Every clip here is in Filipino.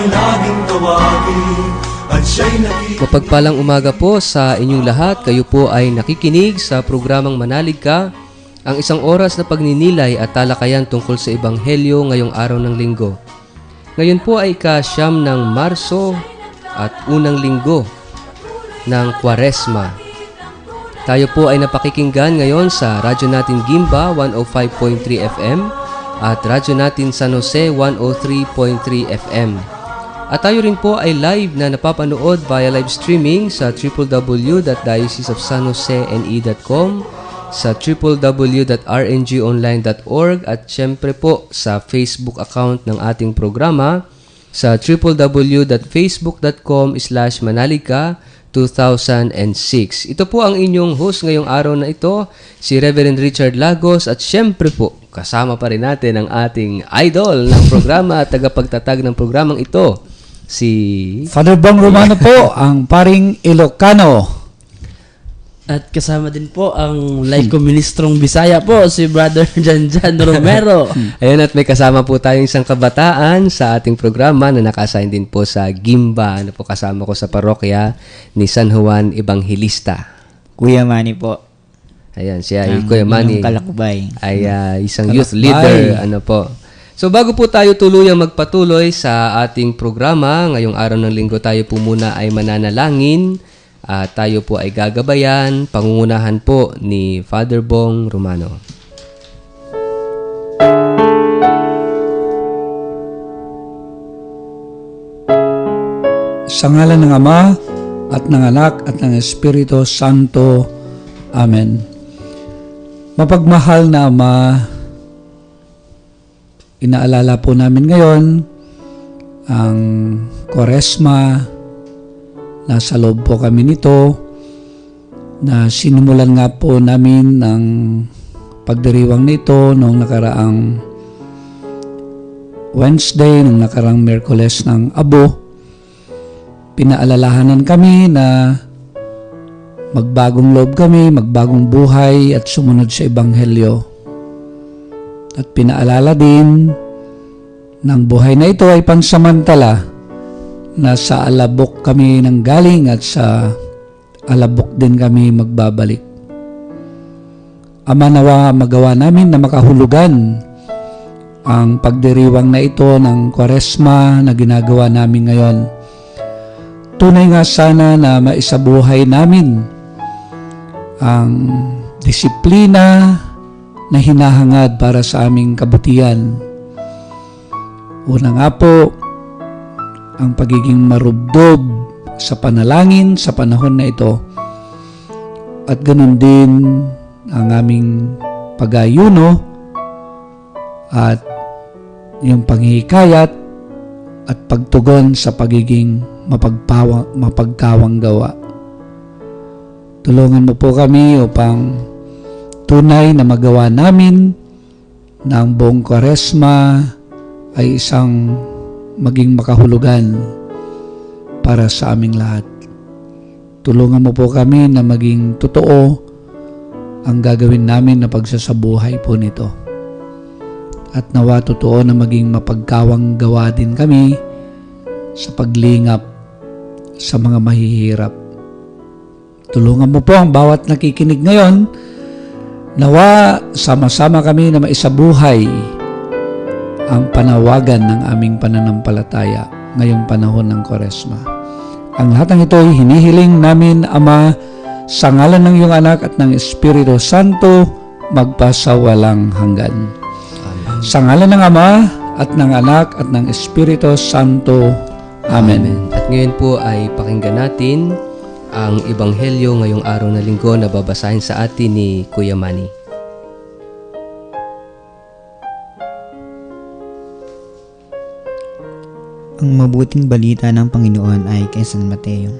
laging tawagin at siya'y nakikinig. Mapagpalang umaga po sa inyong lahat. Kayo po ay nakikinig sa programang Manalig Ka, ang isang oras na pagninilay at talakayan tungkol sa Ebanghelyo ngayong araw ng linggo. Ngayon po ay ika-9 ng Marso at unang linggo ng Kwaresma. Tayo po ay napakikinggan ngayon sa radyo natin Gimba 105.3 FM at radyo natin San Jose 103.3 FM. At tayo rin po ay live na napapanood via live streaming sa www.dioceseofsanjosene.com, sa www.rngonline.org at syempre po sa Facebook account ng ating programa sa www.facebook.com/manaligka2006. Ito po ang inyong host ngayong araw na ito, si Reverend Richard Lagos, at syempre po kasama pa rin natin ang ating idol ng programa at tagapagtatag ng programang ito, si Father Bong Romano po, ang paring Ilocano. At kasama din po ang Laiko Ministrong Bisaya po, si Brother Janjan Romero. Ayun, at may kasama po tayong isang kabataan sa ating programa na naka-assign din po sa Gimba, na po kasama ko sa parokya ni San Juan Evangelista. Kuya Manny po. Ayan, siya ay Kuya Manny. Kalakbay. Ay isang youth leader. Ano po. So bago po tayo tuluyang magpatuloy sa ating programa, ngayong araw ng linggo tayo po muna ay mananalangin. Tayo po ay gagabayan, pangungunahan po ni Father Bong Romano. Sa ngalan ng Ama at ng Anak at ng Espiritu Santo. Amen. Mapagmahal na Ama, inaalala po namin ngayon ang Kwaresma. Nasa loob po kami nito na sinimulan nga po namin ng pagdiriwang nito noong nakaraang Wednesday, noong nakaraang Miyerkules ng Abo. Pinaalalahanan kami na magbagong loob kami, magbagong buhay at sumunod sa Ebanghelyo. At pinaalala din ng buhay na ito ay pansamantala, na sa alabok kami nang galing at sa alabok din kami magbabalik. Ama, nawa magawa namin na makahulugan ang pagdiriwang na ito ng Kwaresma na ginagawa namin ngayon. Tunay nga sana na maisabuhay namin ang disiplina na hinahangad para sa aming kabutihan. Una nga po, ang pagiging marubdob sa panalangin sa panahon na ito, at ganun din ang aming pag-ayuno at yung panghihikayat at pagtugon sa pagiging mapagkawang gawa. Tulungan mo po kami upang tunay na magawa namin na ang buong Kwaresma ay isang maging makahulugan para sa aming lahat. Tulungan mo po kami na maging totoo ang gagawin namin na pagsasabuhay po nito. At nawa totoo na maging mapagkawang gawa din kami sa paglingap sa mga mahihirap. Tulungan mo po ang bawat nakikinig ngayon. Nawa sama-sama kami na maisabuhay ang panawagan ng aming pananampalataya ngayong panahon ng Kwaresma. Ang lahat ng ito ay hinihiling namin, Ama, sa ngalan ng iyong Anak at ng Espiritu Santo, magpasawalang hanggan. Amen. Sa ngalan ng Ama at ng Anak at ng Espiritu Santo. Amen. At ngayon po ay pakinggan natin ang Ebanghelyo ngayong araw na linggo na babasahin sa atin ni Kuya Manny. Ang mabuting balita ng Panginoon ay kay San Mateo.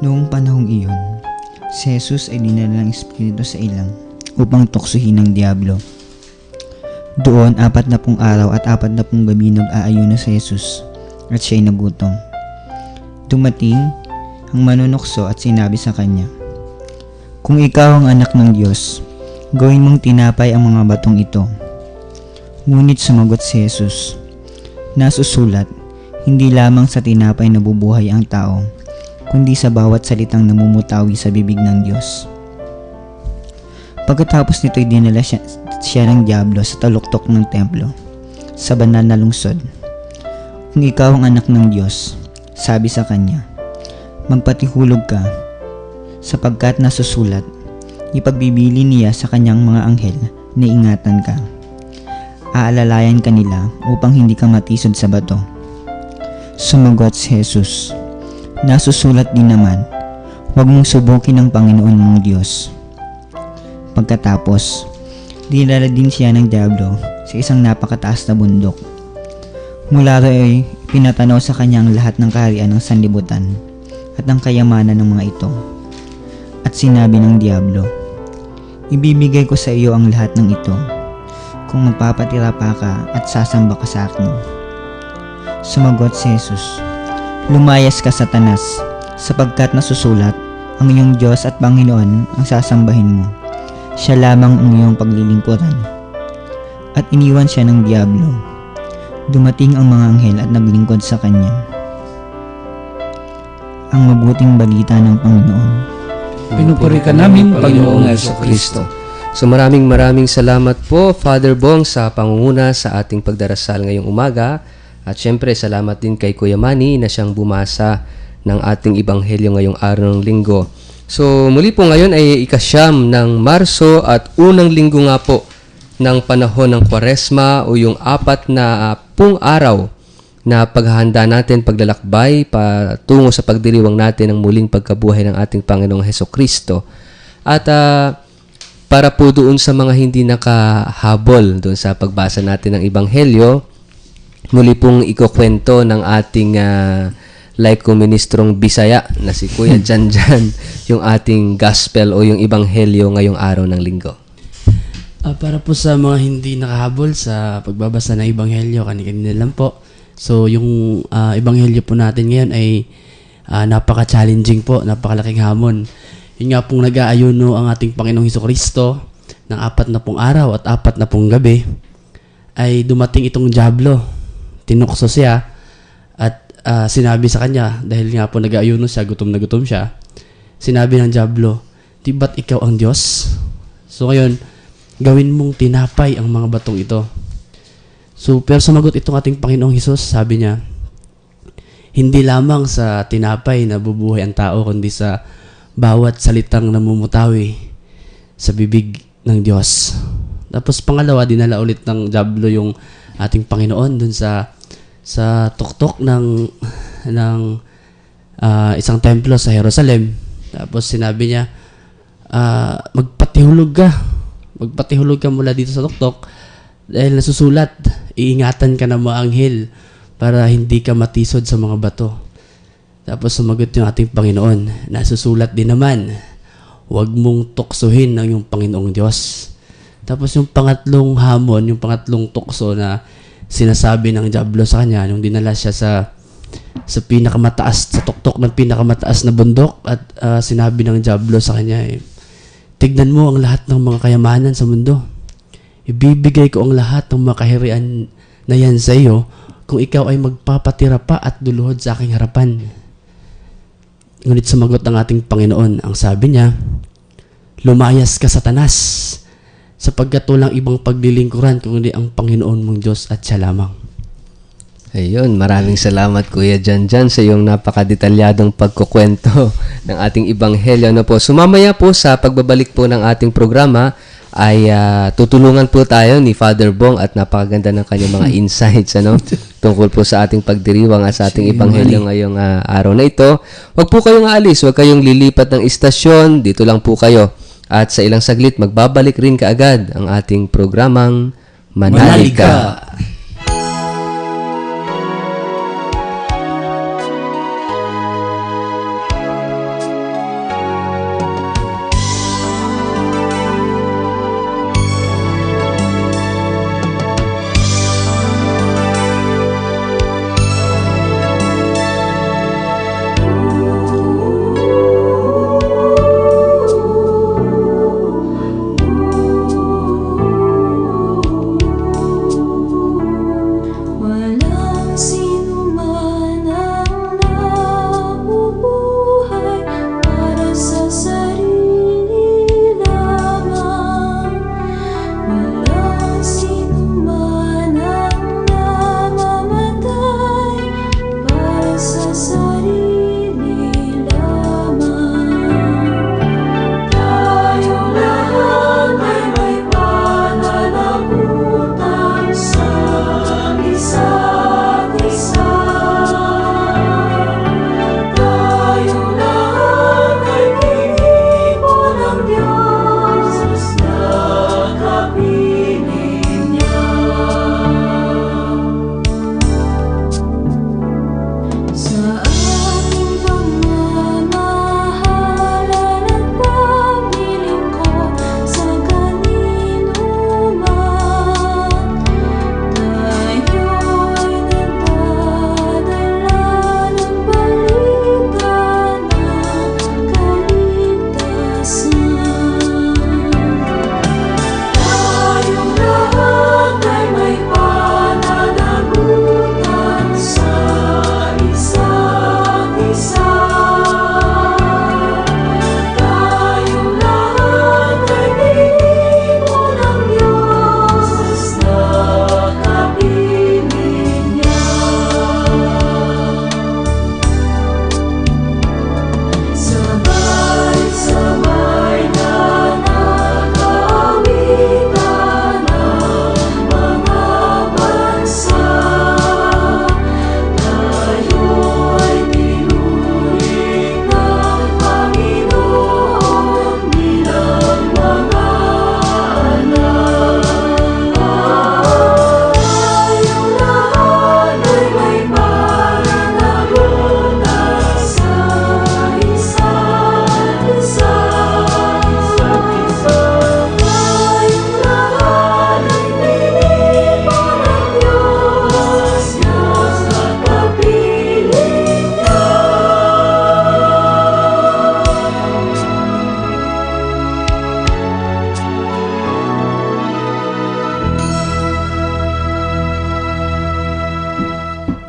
Noong panahong iyon, si Jesus ay dinala ng Espiritu sa ilang upang tuksohin ng Diablo. Doon 40 araw at 40 gabi nag-aayuno si Jesus at siya'y nagutom. Dumating ang manunukso at sinabi sa kanya, "Kung ikaw ang anak ng Diyos, gawin mong tinapay ang mga batong ito." Ngunit sumagot si Jesus, nasusulat, hindi lamang sa tinapay na bubuhay ang tao, kundi sa bawat salitang namumutawi sa bibig ng Diyos. Pagkatapos nito'y dinala siya ng Diablo sa taluktok ng templo, sa banal na lungsod. Kung ikaw ang anak ng Diyos, sabi sa kanya, magpatihulog ka, sapagkat nasusulat, ipagbibili niya sa kanyang mga anghel na ingatan ka. Aalalayan ka nila upang hindi ka matisod sa bato. Sumagot si Jesus, nasusulat din naman, huwag mong subukin ang Panginoon mong Diyos. Pagkatapos, dinala din siya ng Diablo sa isang napakataas na bundok. Mula roon ay pinatanaw sa kanyang lahat ng kaharian ng sanlibutan at ang kayamanan ng mga ito. At sinabi ng Diablo, ibibigay ko sa iyo ang lahat ng ito kung magpapatira pa ka at sasamba ka sa akin. Sumagot si Jesus, lumayas ka, Satanas, sapagkat nasusulat, ang iyong Diyos at Panginoon ang sasambahin mo. Siya lamang ang iyong paglilingkuran. At iniwan siya ng Diablo. Dumating ang mga anghel at naglingkod sa kanya. Ang mabuting balita ng Panginoon. Pinupuri ka namin, Panginoong Jesucristo. So maraming salamat po, Father Bong, sa pangunguna sa ating pagdarasal ngayong umaga. At syempre, salamat din kay Kuya Manny na siyang bumasa ng ating Ebanghelyo ngayong araw ng linggo. So muli po ngayon ay ika-9 ng Marso at unang linggo nga po ng panahon ng Kwaresma o yung 4 na araw na paghahanda natin, paglalakbay patungo sa pagdiriwang natin ng muling pagkabuhay ng ating Panginoong Hesukristo. At para po doon sa mga hindi nakahabol doon sa pagbasa natin ng Ebanghelyo, muli pong ikukwento ng ating laiko ministrong Bisaya na si Kuya Janjan yung ating gospel o yung Ebanghelyo ngayong araw ng linggo. Para po sa mga hindi nakahabol sa pagbabasa ng Ebanghelyo, kanina lang po. So, yung Ebanghelyo po natin ngayon ay napaka-challenging po, napakalaking hamon. Yun nga pong nag-aayuno ang ating Panginoong Hesukristo ng 40 araw at 40 gabi, ay dumating itong Diablo. Tinukso siya at sinabi sa kanya, dahil nga po nag-aayuno siya, gutom na gutom siya, sinabi ng Diablo, di ba't ikaw ang Diyos? So ngayon, gawin mong tinapay ang mga batong ito. So, pero sumagot itong ating Panginoong Hesus, sabi niya, hindi lamang sa tinapay na bubuhay ang tao, kundi sa bawat salitang namumutawi sa bibig ng Diyos. Tapos pangalawa, dinala ulit ng Diablo yung ating Panginoon dun sa tuktok ng isang templo sa Jerusalem. Tapos sinabi niya, magpatihulog ka mula dito sa tuktok dahil nasusulat, iingatan ka ng mga anghel para hindi ka matisod sa mga bato. Tapos sumagot yung ating Panginoon, nasusulat din naman, huwag mong tuksuhin ang iyong Panginoong Diyos. Tapos yung pangatlong hamon, yung pangatlong tukso na sinasabi ng Diablo sa kanya, nung dinala siya sa pinakamataas, sa tuktok ng pinakamataas na bundok, at sinabi ng Diablo sa kanya, tignan mo ang lahat ng mga kayamanan sa mundo. Ibibigay ko ang lahat ng mga kaharian na yan sa iyo kung ikaw ay magpapatira pa at luluhod sa aking harapan. Ngunit sumagot ng ating Panginoon, ang sabi niya, lumayas ka, Satanas, sapagkat walang ibang paglilingkuran kundi ang Panginoon mong Diyos at siya lamang. Ayun, maraming salamat Kuya Janjan sa iyong napakadetalyadong pagkukwento ng ating Ebanghelyo. Ano po, sumamaya po sa pagbabalik po ng ating programa ay tutulungan po tayo ni Father Bong at napakaganda ng kanyang mga insights tungkol po sa ating pagdiriwang at sa ating Ebanghelyo ngayong araw na ito. Huwag po kayong aalis, huwag kayong lilipat ng istasyon, dito lang po kayo. At sa ilang saglit, magbabalik rin kaagad ang ating programang Manalig Ka.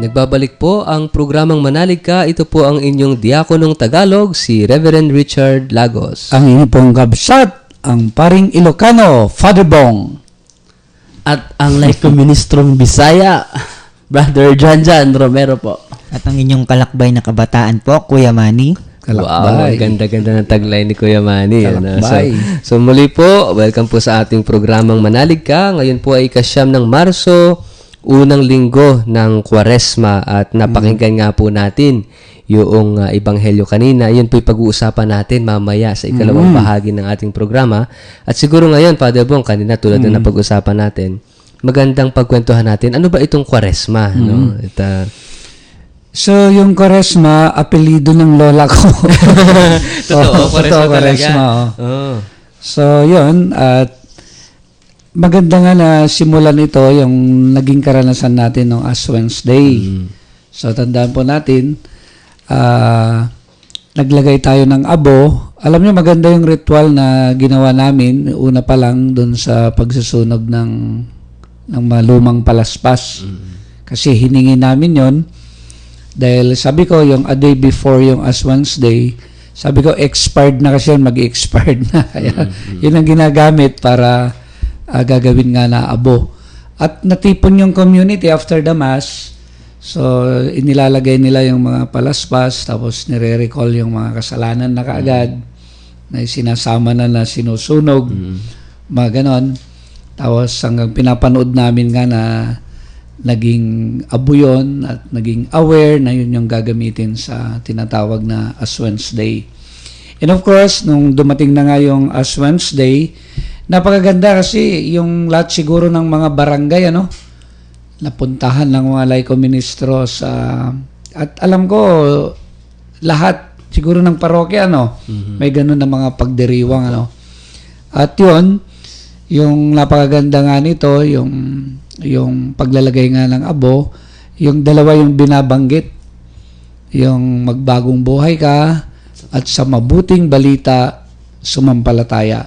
Nagbabalik po ang programang Manalig Ka. Ito po ang inyong diakonong Tagalog, si Reverend Richard Lagos. Ang inyong pong kabsat, ang paring Ilocano, Father Bong. At ang Laiko Ministrong Bisaya, Brother Janjan Romero po. At ang inyong kalakbay na kabataan po, Kuya Manny. Wow, Kalakbay. ganda-ganda ng tagline ni Kuya Manny. Kalakbay. So muli po, welcome po sa ating programang Manalig Ka. Ngayon po ay ika-9 ng Marso, unang linggo ng Kwaresma, at napakinggan nga po natin yung ebanghelyo kanina. Yun po yung pag-uusapan natin mamaya sa ikalawang bahagi ng ating programa. At siguro ngayon, Father Bong, kanina tulad na napag-usapan natin, magandang pagkwentuhan natin, ano ba itong Kwaresma? No? So, yung Kwaresma, apelido ng lola ko. Totoo, Kwaresma talaga. Kwaresma, Oh. So, yun. At maganda nga na simulan ito yung naging karanasan natin ng Ash Wednesday. So, tandaan po natin, naglagay tayo ng abo. Alam niyo, maganda yung ritual na ginawa namin. Una pa lang dun sa pagsusunog ng malumang palaspas. Kasi hiningi namin yon. Dahil sabi ko, yung a day before yung Ash Wednesday, sabi ko, expired na kasi yun, mag-expired na. Kaya, yun ang ginagamit para gagawin nga na abo. At natipon yung community after the Mass. So, inilalagay nila yung mga palaspas, tapos nire-recall yung mga kasalanan na kaagad, na sinasama na sinusunog, mga ganon. Tapos hanggang pinapanood namin nga na naging abo yun at naging aware na yun yung gagamitin sa tinatawag na Ash Wednesday. And of course, nung dumating na nga yung Ash Wednesday, napakaganda kasi yung lahat siguro ng mga barangay, napuntahan ng mga laiko ministro sa, at alam ko, lahat siguro ng parokya, may ganun na mga pagdiriwang, At yun, yung napakaganda nga nito, yung paglalagay nga ng abo, yung dalawa yung binabanggit, yung magbagong buhay ka, at sa mabuting balita, sumampalataya.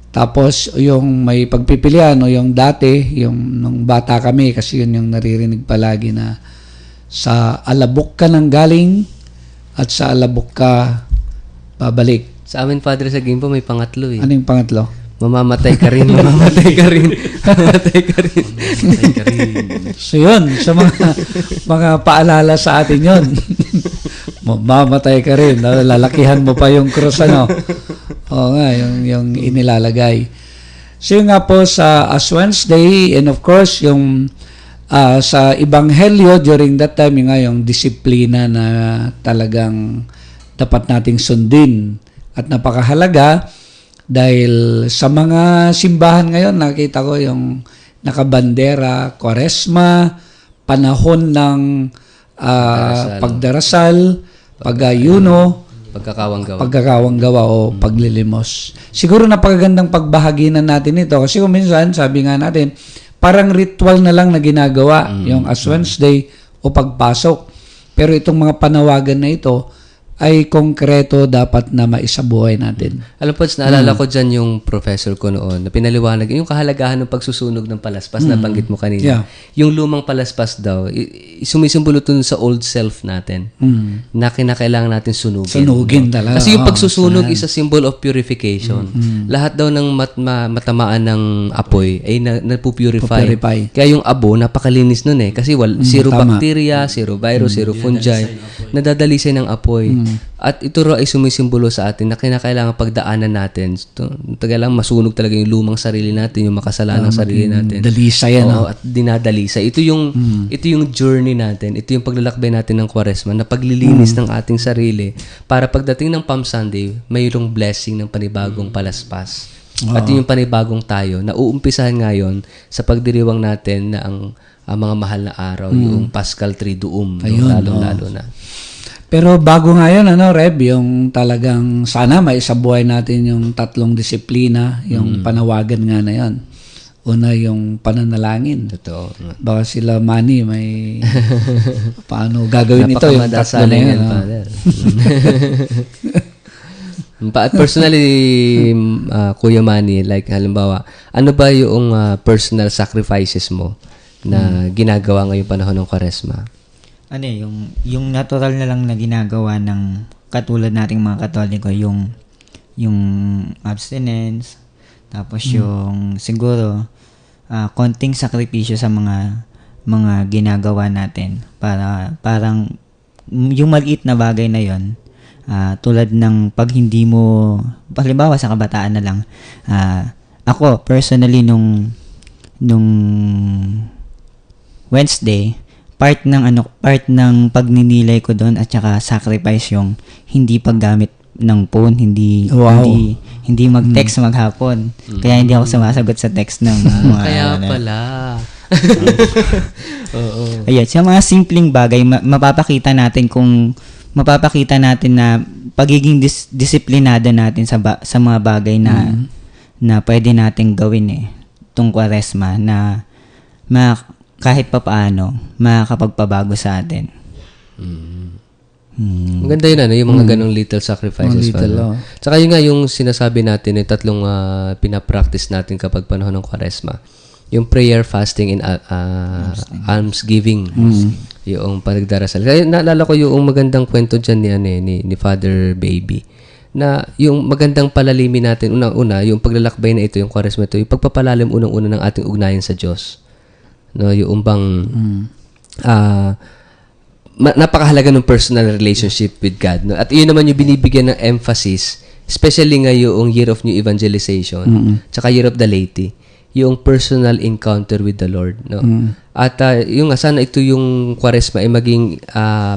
Tapos, yung may pagpipilian, o yung dati, yung nung bata kami, kasi yun yung naririnig palagi na sa alabok ka nang galing, at sa alabok ka babalik. Sa amin, Padre, sa Gimpo, may pangatlo eh. Ano yung pangatlo? Mamamatay ka rin, mamamatay ka rin, mamamatay ka rin. So yun, sa mga paalala sa atin yun. Mamatay ka rin, lalakihan mo pa yung cross, Oo nga, yung inilalagay. So yun nga po sa Ash Wednesday, and of course, yung sa Ebanghelyo during that time, yung disiplina na talagang dapat nating sundin. At napakahalaga, dahil sa mga simbahan ngayon, nakita ko yung nakabandera, Kwaresma, panahon ng pagdarasal, pag-ayuno, pagkakawanggawa o paglilimos. Siguro napakagandang pagbahaginan natin ito kasi kung minsan, sabi nga natin, parang ritual na lang na ginagawa yung Ash Wednesday o pagpasok. Pero itong mga panawagan na ito ay konkreto dapat na maisabuhay natin. Alam po, naalala ko dyan yung professor ko noon na pinaliwanag yung kahalagahan ng pagsusunog ng palaspas na banggit mo kanina. Yeah. Yung lumang palaspas daw, sumisimbolo dun sa old self natin na kinakailangan natin sunugin. Sunugin talaga. Kasi yung pagsusunog is a symbol of purification. Lahat daw ng matamaan ng apoy ay napupurify. Kaya yung abo, napakalinis nun eh. Kasi zero bacteria, zero virus, zero fungi. Nadadalisay ng apoy. At ito ay sumisimbolo sa atin na kinakailangan pagdaanan natin. Tagalang masunog talaga yung lumang sarili natin, yung makasalanang sarili natin. Dalisay yan. At dinadalisay. Ito yung journey natin. Ito yung paglalakbay natin ng Kwaresma na paglilinis ng ating sarili para pagdating ng Palm Sunday, mayroong blessing ng panibagong palaspas. At yung panibagong tayo na uumpisahan ngayon sa pagdiriwang natin na ang mga mahal na araw, yung Paschal Triduum, lalong-lalo na. Pero bago nga yun, Reb, yung talagang sana maisabuhay natin yung tatlong disiplina, yung panawagan nga na yun. Una, yung pananalangin. Totoo. Baka sila Manny may paano gagawin ito yung tatlo na yun. At personally, Kuya Manny, like halimbawa, ano ba yung personal sacrifices mo na ginagawa ngayong panahon ng Kwaresma? Ano yung natural na lang na ginagawa ng katulad nating mga Katoliko, yung abstinence, tapos yung siguro konting sakripisyo sa mga ginagawa natin para parang yung maliit na bagay na yon, tulad ng pag hindi mo, halimbawa sa kabataan na lang, ako personally nung Wednesday, part ng pagninilay ko doon at saka sacrifice yung hindi paggamit ng phone, hindi mag-text maghapon. Kaya hindi ako sumasagot sa text ng mga Kaya pala. Oo. Ayun, sa mga simpleng bagay mapapakita natin na pagiging disiplinado natin sa mga bagay na pwede nating gawin tung Kwaresma na kahit papaano makakapagpabago sa atin. Maganda yun, yung mga ganong little sacrifices. Tsaka yun nga, yung sinasabi natin, yung tatlong pinapractice natin kapag panahon ng Kwaresma. Yung prayer, fasting, and almsgiving. Yung panagdarasal. Kaya naalala ko yung magandang kwento dyan ni Father Baby, na yung magandang palalimin natin, unang-una, yung paglalakbay na ito, yung Kwaresma ito, yung pagpapalalim unang-una ng ating ugnayan sa Diyos. No, yung bang napakahalaga ng personal relationship with God, no? At yun naman yung binibigyan ng emphasis, especially nga yung Year of New Evangelization, tsaka Year of the Laity, yung personal encounter with the Lord, no? At yung sana ito yung Kwaresma ay maging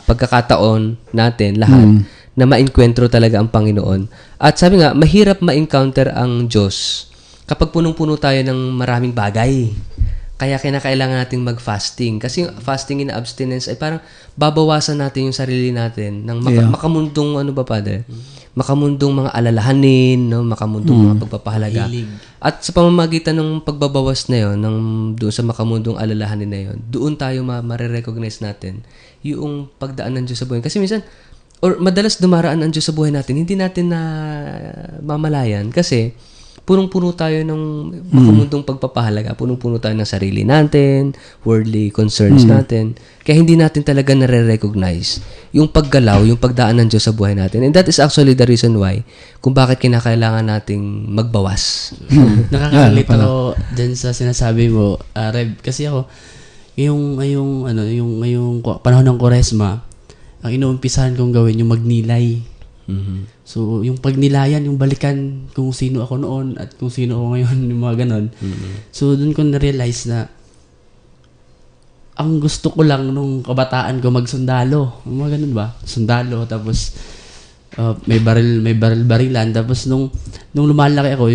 pagkakataon natin lahat na ma-encuentro talaga ang Panginoon. At sabi nga, mahirap ma-encounter ang Diyos kapag punong-puno tayo ng maraming bagay. Kaya kinakailangan nating mag-fasting. Kasi fasting in abstinence ay parang babawasan natin yung sarili natin ng makamundong, Padre? Makamundong mga alalahanin, no? Makamundong mga pagpapahalaga. At sa pamamagitan ng pagbabawas na yon, doon sa makamundong alalahanin na yon, doon tayo marirecognize natin yung pagdaan ng Diyos sa buhay. Kasi minsan, or madalas dumaraan ang Diyos sa buhay natin, hindi natin na mamalayan kasi punong-puno tayo ng makamundong pagpapahalaga, punong-puno tayo ng sarili natin, worldly concerns natin, kaya hindi natin talaga nare-recognize yung paggalaw, yung pagdaan ng Diyos sa buhay natin. And that is actually the reason why kung bakit kinakailangan nating magbawas. Nakaka-relate ako dyan sa sinasabi mo, Rev, kasi ako, ngayong panahon ng Kwaresma, ang inuumpisahan kong gawin yung magnilay. So, yung pagnilayan, yung balikan kung sino ako noon at kung sino ako ngayon, yung mga ganon. So, dun ko na-realize na ang gusto ko lang nung kabataan ko magsundalo. Mga ganon ba? Sundalo, tapos may baril-barilan. Tapos nung lumalaki ako,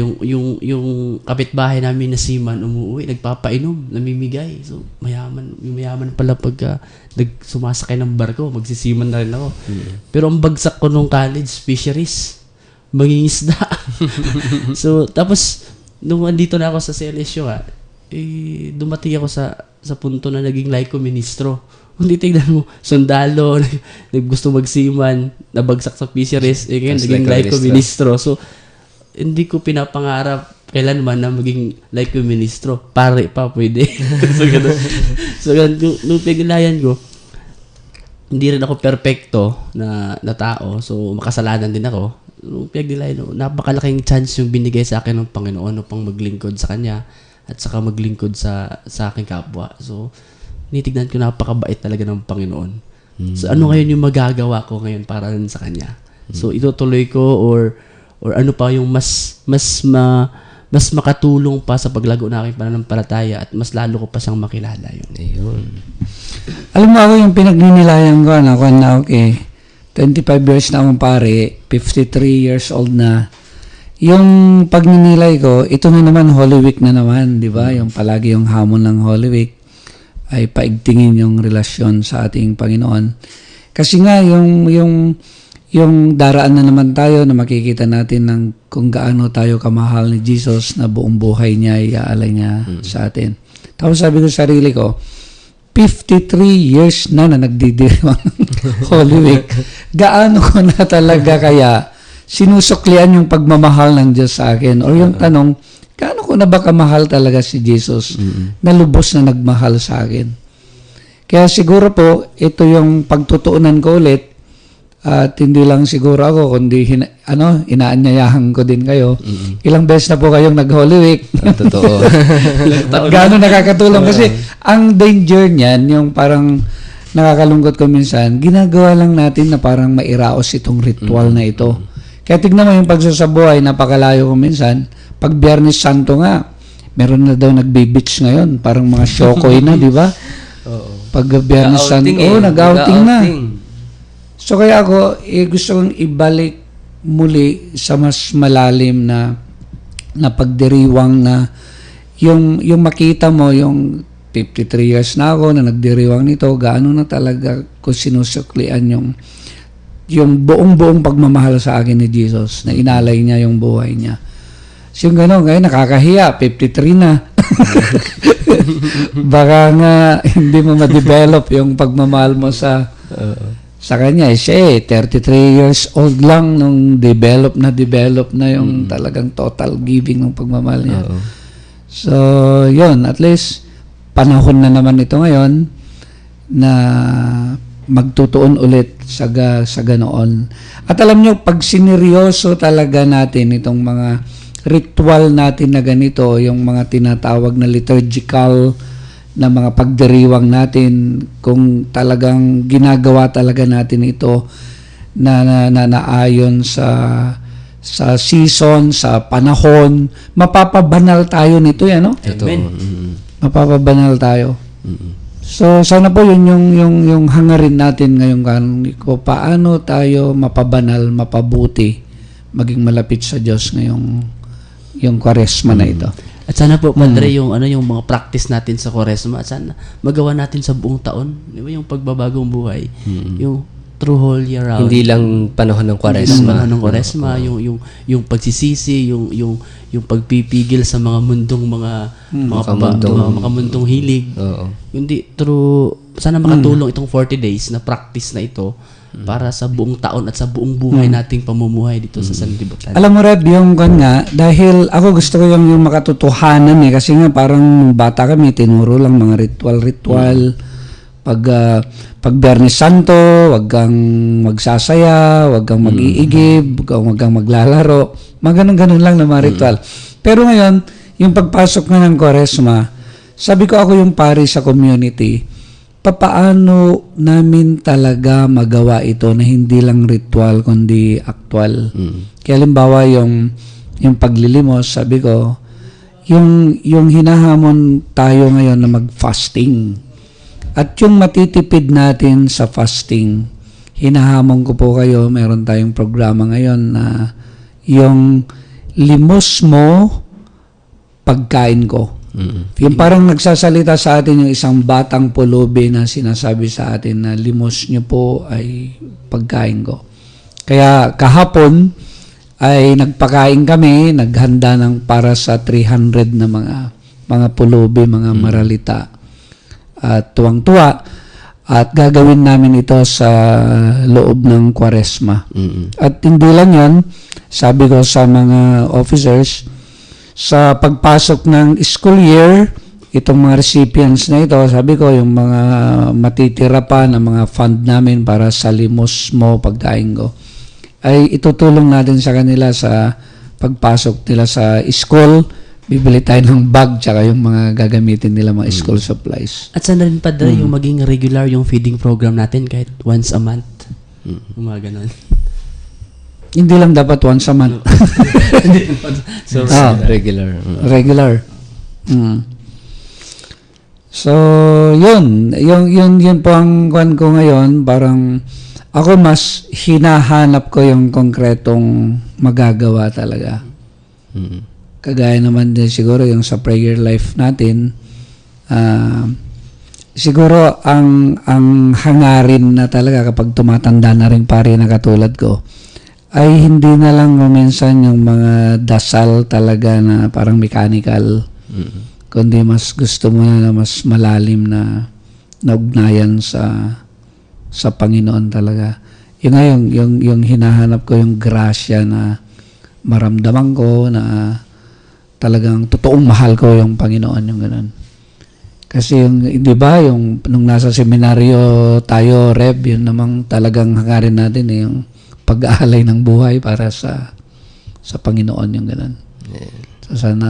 yung kapitbahay namin na seaman umuwi, nagpapainom, namimigay. So, mayaman pala pagka sumasakay ng barko, magsisiman na rin ako. Pero ang bagsak ko nung college, fisheries, mangingisda. So, tapos, nung andito na ako sa CLSU, dumating ako sa punto na naging laiko ministro. Kung titignan mo, sundalo, gusto magsiman, nabagsak sa fisheries, ngayon naging laiko ministro. So, hindi ko pinapangarap kailanman na maging laiko ministro. Pare pa, pwede. So, nung piglayan ko, hindi rin ako perfecto na tao. So, makasalanan din ako. Nung piglayan ko, napakalaking chance yung binigay sa akin ng Panginoon upang maglingkod sa Kanya at saka maglingkod sa aking kapwa. So, nitignan ko napakabait talaga ng Panginoon. So, ano ngayon yung magagawa ko ngayon para rin sa Kanya? So, itutuloy ko or ano pa yung mas makatulong pa sa paglago na aking pananampalataya at mas lalo ko pa siyang makilala yun. Ayun. Alam mo ako yung pinagninilayan ko, 25 years na akong pare, 53 years old na. Yung pagninilay ko, ito na naman, Holy Week na naman, di ba? Yung palagi yung hamon ng Holy Week ay paigtingin yung relasyon sa ating Panginoon. Kasi nga, yung daraan na naman tayo na makikita natin ng kung gaano tayo kamahal ni Jesus na buong buhay niya, iaalay niya sa atin. Tapos sabi ko sa sarili ko, 53 years na nagdidiriwang Holy Week. Gaano ko na talaga kaya sinusuklian yung pagmamahal ng Diyos sa akin? Or yung tanong, gaano ko na ba kamahal talaga si Jesus na lubos na nagmahal sa akin. Kaya siguro po, ito yung pagtutuunan ko ulit at hindi lang siguro ako, kundi inaanyayahan ko din kayo. Ilang beses na po kayong nag-Holy Week. Totoo. Gaano nakakatulong kasi ang danger niyan, yung parang nakakalungkot ko minsan, ginagawa lang natin na parang mairaos itong ritual na ito. Kaya tignan mo yung pagsasabuhay, napakalayo ko minsan. Pag Biyernes Santo nga, meron na daw nagbe-beach ngayon, parang mga shokoy na, di ba? Pag Biyernes Santo, nag-outing na. So kaya ako, gusto kong ibalik muli sa mas malalim na pagdiriwang na yung makita mo, yung 53 years na ako na nagdiriwang nito, gaano na talaga ko sinusuklian yung buong pagmamahal sa akin ni Jesus, na inalay niya yung buhay niya. So yung gano'n, ngayon nakakahiya, 53 na. Baka nga hindi mo ma-develop yung pagmamahal mo sa kanya. Siya 33 years old lang nung develop na yung talagang total giving ng pagmamahal niya. So, yun, at least panahon na naman ito ngayon na magtutuon ulit sa ganoon. At alam nyo, pag sineryoso talaga natin itong mga ritual natin na ganito, yung mga tinatawag na liturgical na mga pagdiriwang natin, kung talagang ginagawa talaga natin ito na naayon sa season, sa panahon, mapapabanal tayo nito yan, no? Amen. Mapapabanal tayo. So sana po yun yung hangarin natin ngayong ko, paano tayo mapabanal, mapabuti, maging malapit sa Diyos ngayong yung Kwaresma na ito. At sana po, Padre, yung mga practice natin sa Kwaresma, at sana magawa natin sa buong taon. Di ba yung pagbabagong buhay? Yung through whole year round. Hindi lang panahon ng Kwaresma. Yung pagsisisi, yung pagpipigil sa mga mundong mga mundong hilig. Hindi sana makatulong itong 40 days na practice na ito para sa buong taon at sa buong buhay nating pamumuhay dito sa sanlibutan. Alam mo, Reb, yung nga, dahil ako gusto ko yung makatotohanan kasi nga parang bata kami, tinuro lang mga ritual. Pag Biyernes Santo, wag kang magsasaya, wag kang mag-iigib, wag kang maglalaro. Mga ganun lang na mga ritual. Pero ngayon, yung pagpasok na ng Kwaresma, sabi ko ako yung pari sa community, papaano namin talaga magawa ito na hindi lang ritual kundi actual. Kaya halimbawa yung paglilimos, sabi ko, yung hinahamon tayo ngayon na mag-fasting. At yung matitipid natin sa fasting, hinahamon ko po kayo, meron tayong programa ngayon na yung limos mo, pagkain ko. Yung parang nagsasalita sa atin yung isang batang pulubi na sinasabi sa atin na limos nyo po ay pagkain ko. Kaya kahapon ay nagpakain kami, naghanda ng para sa 300 na mga pulubi, mga maralita. At tuwang-tuwa, at gagawin namin ito sa loob ng Kwaresma. At hindi lang yan, sabi ko sa mga officers, sa pagpasok ng school year, itong mga recipients na ito, sabi ko, yung mga matitira pa na mga fund namin para sa limos mo, pagkain ko, ay itutulong natin sa kanila sa pagpasok nila sa school. Bibili tayo ng bag tsaka yung mga gagamitin nila, mga school supplies. At sana rin, Padre, yung maging regular yung feeding program natin kahit once a month. Mga ganun. Hindi lang dapat once a month. So, regular. Regular. So, yun po ang kwan ko ngayon. Parang ako mas hinahanap ko yung konkretong magagawa talaga. Kagaya naman din siguro yung sa prayer life natin, siguro ang hangarin na talaga kapag tumatanda na rin pare na katulad ko, ay hindi na lang minsan yung mga dasal talaga na parang mechanical, kundi mas gusto mo na mas malalim na ugnayan sa Panginoon talaga. Yung hinahanap ko yung grasya na maramdaman ko na talagang totoong mahal ko yung Panginoon, yung ganun. Kasi yung, di ba, yung nung nasa seminaryo tayo, Reb, yun namang talagang hangarin natin yung pag-aalay ng buhay para sa Panginoon, yung ganun. So sana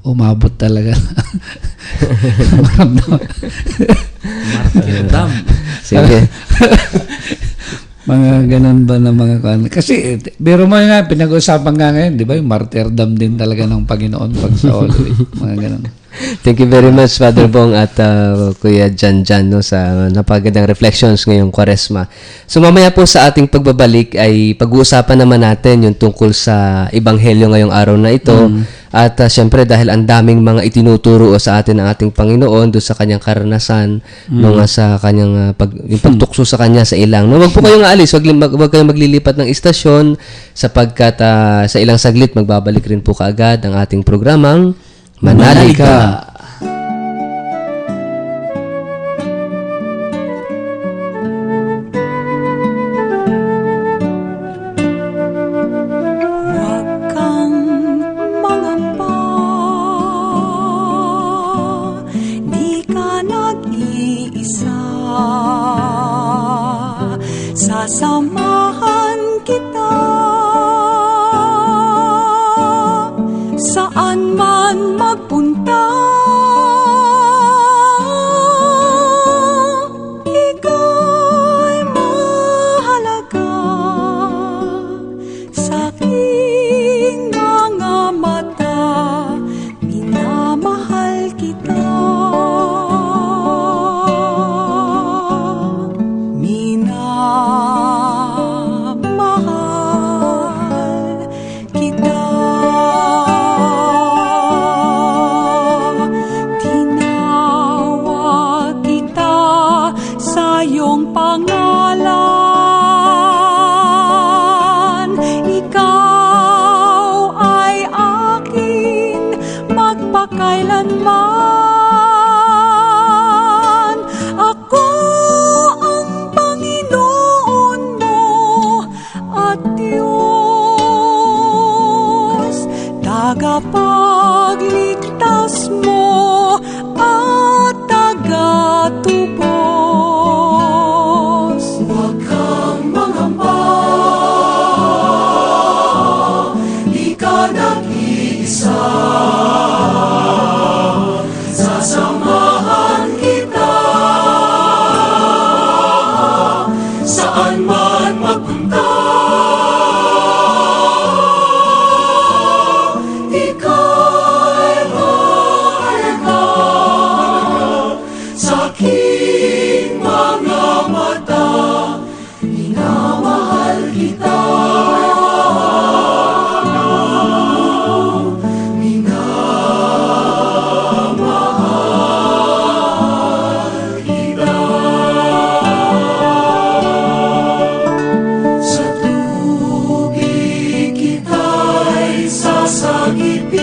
umabot talaga. Martyrdom. Sige. Mga ganun ba na mga kan? Kasi, pero mga nga, pinag-usapan nga ngayon, di ba, yung martyrdom din talaga ng Panginoon pag sa Holy Week. Mga ganun. Thank you very much, Father Bong at Kuya Jan no, sa napagandang reflections ngayong Kwaresma. So mamaya po sa ating pagbabalik ay pag-uusapan naman natin yung tungkol sa Ebanghelyo ngayong araw na ito. At syempre dahil ang daming mga itinuturo sa atin ng ating Panginoon doon sa kanyang karanasan, mga sa kanyang yung pagtukso sa kanya sa ilang. No, wag po kayong aalis, wag kayong maglilipat ng istasyon sapagkat sa ilang saglit magbabalik rin po kaagad ang ating programang Manalig Ka. Huwag kang mangamba, di ka nag-iisa. Sasamahan kita saan man magpunta. Ika'y mahalaga sa aking mga mata, minamahal kita. Minamahal kita. Tinawag kita sa iyong pangalan. Ikaw ay akin magpakailanman. Ako ang Panginoon mo at Diyos, tagapagligtas mo at tagatubos. Huwag kang mangamba, di ka nag-iisa. Sasamahan kita saan man magpunta. Ika'y mahalaga sa aking mga mata, minamahal kita. Minamahal kita. Sa tubig kita'y sasagipin,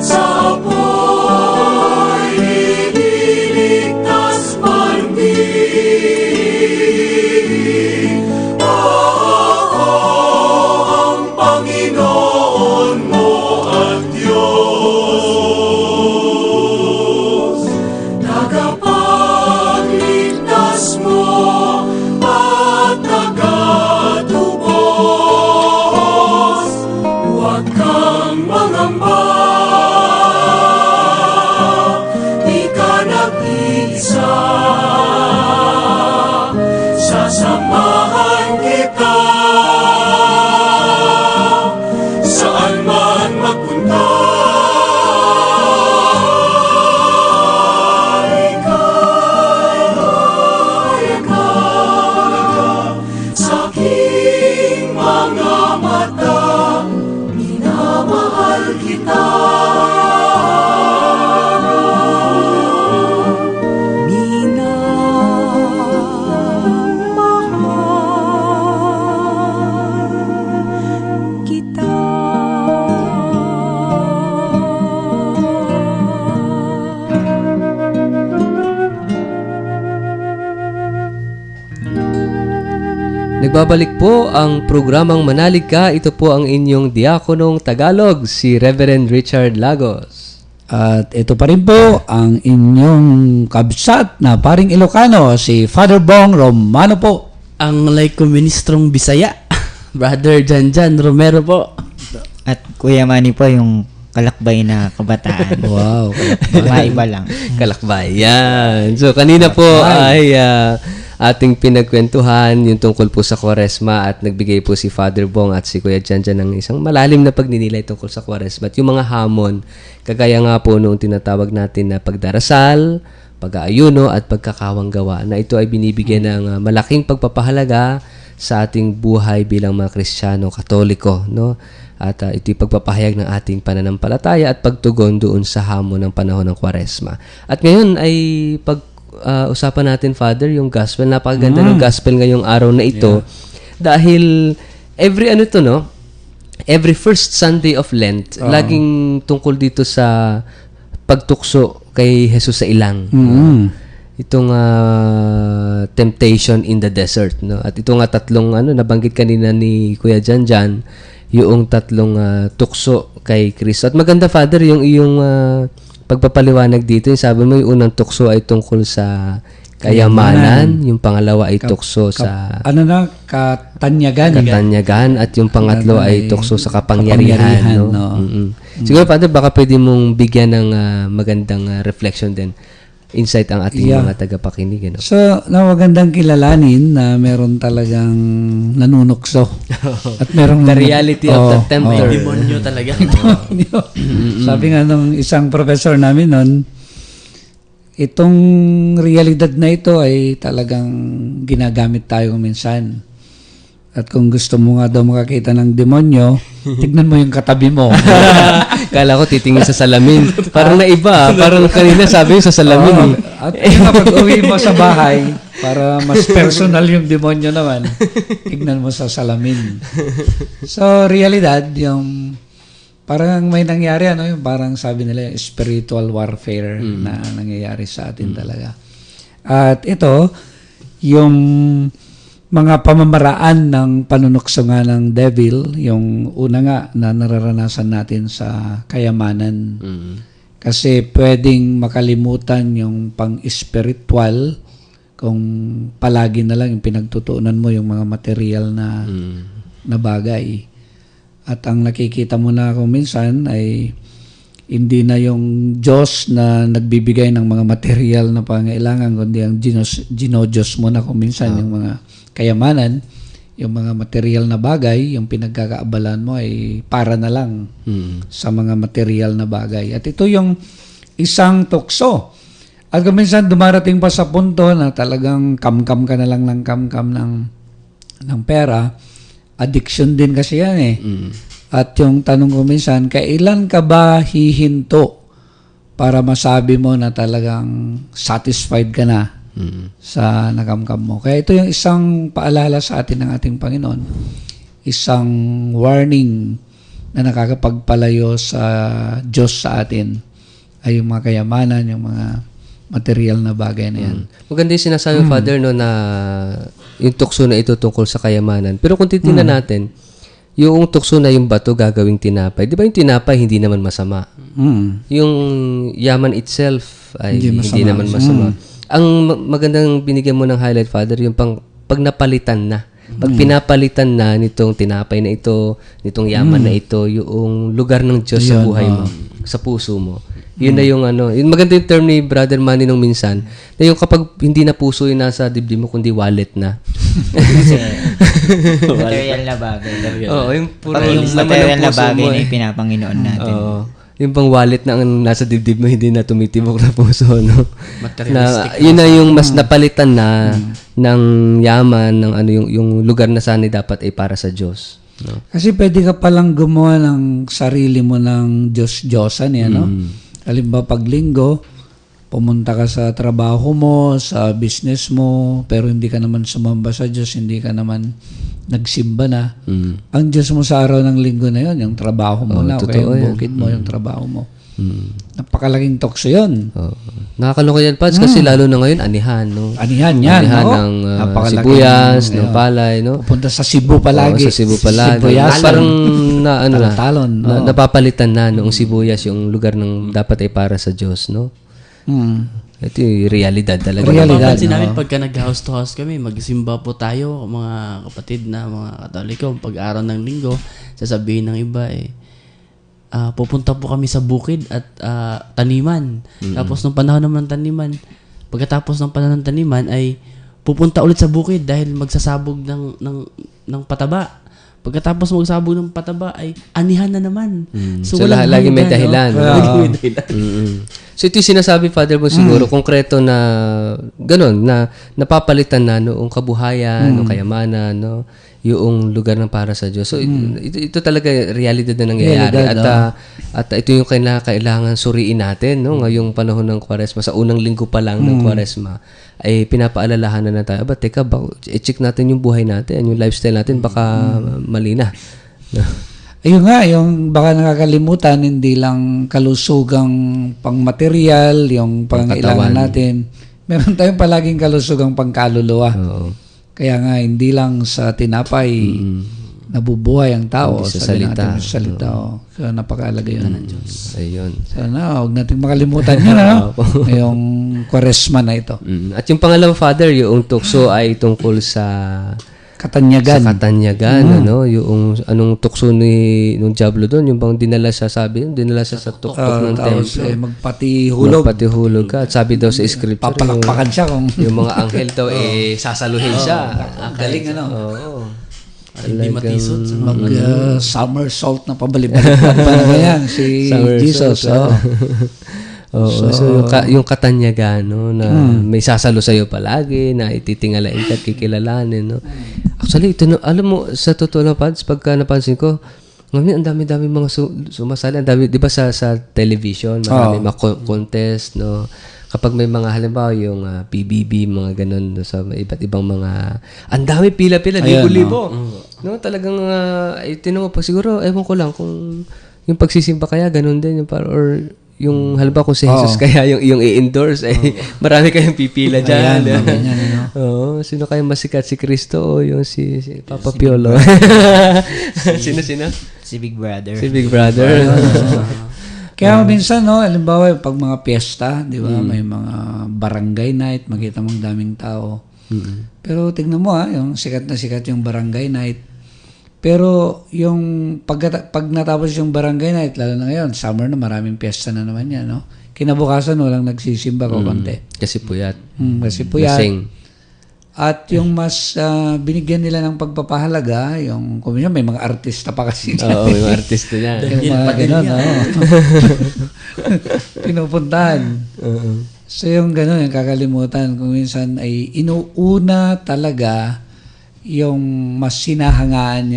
sa apoy ililigtas man din. Ako ang Panginoon mo at Diyos, tagapagligtas mo at tagatubos. Huwag kang mangamba, di ka nag-iisa. Sasamahan kita saan man magpunta. Ika'y mahalaga sa aking mga mata, minamahal kita. Minamahal Nagbabalik po ang programang Manalig Ka. Ito po ang inyong diakonong Tagalog, si Reverend Richard Lagos. At ito pa rin po ang inyong kabsat na paring Ilocano, si Father Bong Romano po. Ang like ministrong Bisaya, Brother Janjan Romero po. At Kuya Manny po yung kalakbay na kabataan. Wow. Maiba lang. Kalakbay. Yan. So, kanina po ay ating pinagkwentuhan yung tungkol po sa Kwaresma at nagbigay po si Father Bong at si Kuya Janjan ng isang malalim na pagninilay tungkol sa Kwaresma at yung mga hamon, kagaya nga po noong tinatawag natin na pagdarasal, pag-aayuno at pagkakawanggawa, na ito ay binibigyan ng malaking pagpapahalaga sa ating buhay bilang mga Kristiyano Katoliko, no? At ito'y pagpapahayag ng ating pananampalataya at pagtugon doon sa hamon ng panahon ng Kwaresma. At ngayon ay usapan natin, Father, yung gospel. Napakaganda ng gospel ngayong araw na ito. Dahil every first Sunday of Lent, laging tungkol dito sa pagtukso kay Jesus sa ilang. Itong temptation in the desert, no? At ito nga tatlong nabanggit kanina ni Kuya Janjan, yung tatlong tukso kay Kristo. At maganda, Father, yung iyong pagpapaliwanag dito. Yung sabi mo, yung unang tukso ay tungkol sa kayamanan, yung pangalawa ay tukso sa katanyagan, at yung pangatlo ay tukso sa kapangyarihan, no? Siguro, Father, baka pwede mong bigyan ng magandang reflection din, insight ang ating mga tagapakinig, no? So, magandang kilalanin na meron talagang nanunukso. At merong The reality of the tempter. Demonyo talaga. Sabi nga nung isang professor namin noon, itong realidad na ito ay talagang ginagamit tayo minsan. At kung gusto mo nga daw makakita ng demonyo, tignan mo yung katabi mo. Kala ko titingin sa salamin. Parang naiba. Parang kanina sabi yung sa salamin. At kapag uwi mo sa bahay, para mas personal yung demonyo naman, tignan mo sa salamin. So, realidad, yung parang may nangyari, yung parang sabi nila, yung spiritual warfare na nangyayari sa atin talaga. At ito, yung mga pamamaraan ng panunukso nga ng devil, yung una nga na nararanasan natin sa kayamanan. Kasi pwedeng makalimutan yung pang-spiritual kung palagi na lang yung pinagtutuunan mo yung mga material na bagay. At ang nakikita mo na kung minsan ay hindi na yung Diyos na nagbibigay ng mga material na pangailangan, kundi ang Diyos mo na kung minsan yung mga kayamanan, yung mga material na bagay, yung pinagkakaabalan mo ay para na lang sa mga material na bagay. At ito yung isang tukso. At kung minsan dumarating pa sa punto na talagang kam-kam ka na lang ng kam-kam ng pera, addiction din kasi yan eh. At yung tanong ko minsan, kailan ka ba hihinto para masabi mo na talagang satisfied ka na sa nakamkam mo? Kaya ito yung isang paalala sa atin ng ating Panginoon, isang warning na nakakapagpalayo sa Diyos sa atin ay yung mga kayamanan, yung mga material na bagay na yan. Maganda yung sinasabi, Father, no, na yung tukso na ito tungkol sa kayamanan. Pero kung titingnan natin, yung tukso na yung bato gagawing tinapay. Di ba yung tinapay hindi naman masama? Yung yaman itself ay hindi naman masama. Ang magandang binigyan mo ng highlight, Father, yung pag napalitan na. Pag pinapalitan na nitong tinapay na ito, nitong yaman na ito, yung lugar ng Diyos sa buhay mo, sa puso mo. Yun na yung yung maganda yung term ni Brother Manny nung minsan, na yung kapag hindi na puso yung nasa dibdib mo, kundi wallet na. Material na bagay. Oo, yung puro Yung laman ng material na puso bagay mo na eh. ipinapanginoon natin. Oo. Yung pang wallet na ang nasa dibdib mo, hindi na tumitibok na puso, no? Na, yun na yung mas napalitan na ng yaman, ng yung lugar na sana dapat ay para sa Diyos. No? Kasi pwede ka palang gumawa ng sarili mo ng Diyos-Diyosan, no? Halimbawa, pag linggo, pumunta ka sa trabaho mo, sa business mo, pero hindi ka naman sumamba sa Diyos, hindi ka naman nagsimba na. Ang Diyos mo sa araw ng linggo na yon, yung trabaho mo na, o kaya yung bukid mo, yung trabaho mo. Napakalaking tukso yun. Nakakaloka yan, Pads, kasi lalo na ngayon, anihan, no? Anihan yan, Anihan no? ng Napakalaking, sibuyas, ng palay, no? Pupunta sa Cebu palagi. Oo, sa Cebu palagi. Sibuyasan. Parang Talon, no? napapalitan na noong sibuyas yung lugar ng dapat ay para sa Diyos, no? Ito yung realidad talaga. Realidad. Mapapansin no? namin pagka nag-house to house kami, magsimba po tayo, mga kapatid na mga Katoliko, pag-araw ng linggo, sasabihin ng iba pupunta po kami sa bukid at taniman. Tapos nung panahon naman ng taniman, pagkatapos ng panahon ng taniman ay pupunta ulit sa bukid dahil magsasabog ng pataba. Pagkatapos magsabog ng pataba ay anihan na naman. So lagi may dahilan. No? Lagi may dahilan. So ito yung sinasabi, Father, mo siguro, konkreto na ganun, na napapalitan na noong kabuhayan, noong kayamanan, no? Yung lugar ng para sa Diyos. So ito talaga realidad na nangyayari. At ito yung kailangan suriin natin, no? Ngayong panahon ng Kwaresma, sa unang linggo pa lang ng Kwaresma, ay pinapaalalahanan na tayo, teka, i-check natin yung buhay natin, yung lifestyle natin, baka mali na. Ayun nga, yung baka nakakalimutan, hindi lang kalusugang pangmaterial, yung pangailangan natin. Meron tayong palaging kalusugang pangkaluluwa. Oo. Kaya nga, hindi lang sa tinapay nabubuhay ang tao. Hindi sa Sabi salita. natin, sa salita. So, napakalaga yun. Ayun. Sana, huwag natin makalimutan yun, ano? Yung Kwaresma na ito. At yung pangalawa, Father, yung tukso ay tungkol sa Katanyagan. ano, yung anong tukso nung Diablo doon, yung bang dinala siya sa tuktok ng templo. Magpatihulog. Magpatihulog ka. At sabi daw sa scripture, Papalakpakan siya kung... yung mga anghel daw, sasaluhin siya. Galing, ano? Oo. Hindi matisod. Somersault na pabalik-balik pa yan si Jesus. Oo. So yung katanyagan, no, na may sasalo sa'yo palagi, na ititingalain ka at kikilalanin, no. Actually, ito, no, alam mo, sa totoo lang, Pads, pagka napansin ko, ngayon, ang dami-dami mga sumasali. Ang dami, di ba sa television, marami mga contest, no. Kapag may mga, halimbawa, yung PBB, mga ganun, no, sa iba't ibang mga, ang dami pila-pila, libo-libo. No, talagang, tinanong pa, siguro, ewan ko lang, kung yung pagsisimba kaya, ganun din, yung or yung halimbawa kung si Jesus kaya yung i-endorse ay marami kayong pipila dyan. Oo, sino kayong masikat, si Kristo o yung si Papa Piolo? Sino? Si Big Brother. Si Big Brother. Kaya minsan, no, halimbawa, pag mga piyesta, di ba, may mga barangay night, makita mong daming tao. Pero tignan mo, yung sikat na sikat yung barangay night. Pero yung pag natapos yung barangay night, lalo na ngayon, summer na, maraming piyesta na naman yan, no? Kinabukasan, walang nagsisimba ko konti. Kasi puyat. Kasi puyat. Lasing. At yung mas binigyan nila ng pagpapahalaga, yung kuminsan may mga artista pa kasi. Oo, may mga artista niya. Yung mga gano'n, pinupuntahan. So yung gano'n, yung kakalimutan, kung minsan ay inuuna talaga yung mas sinahangaan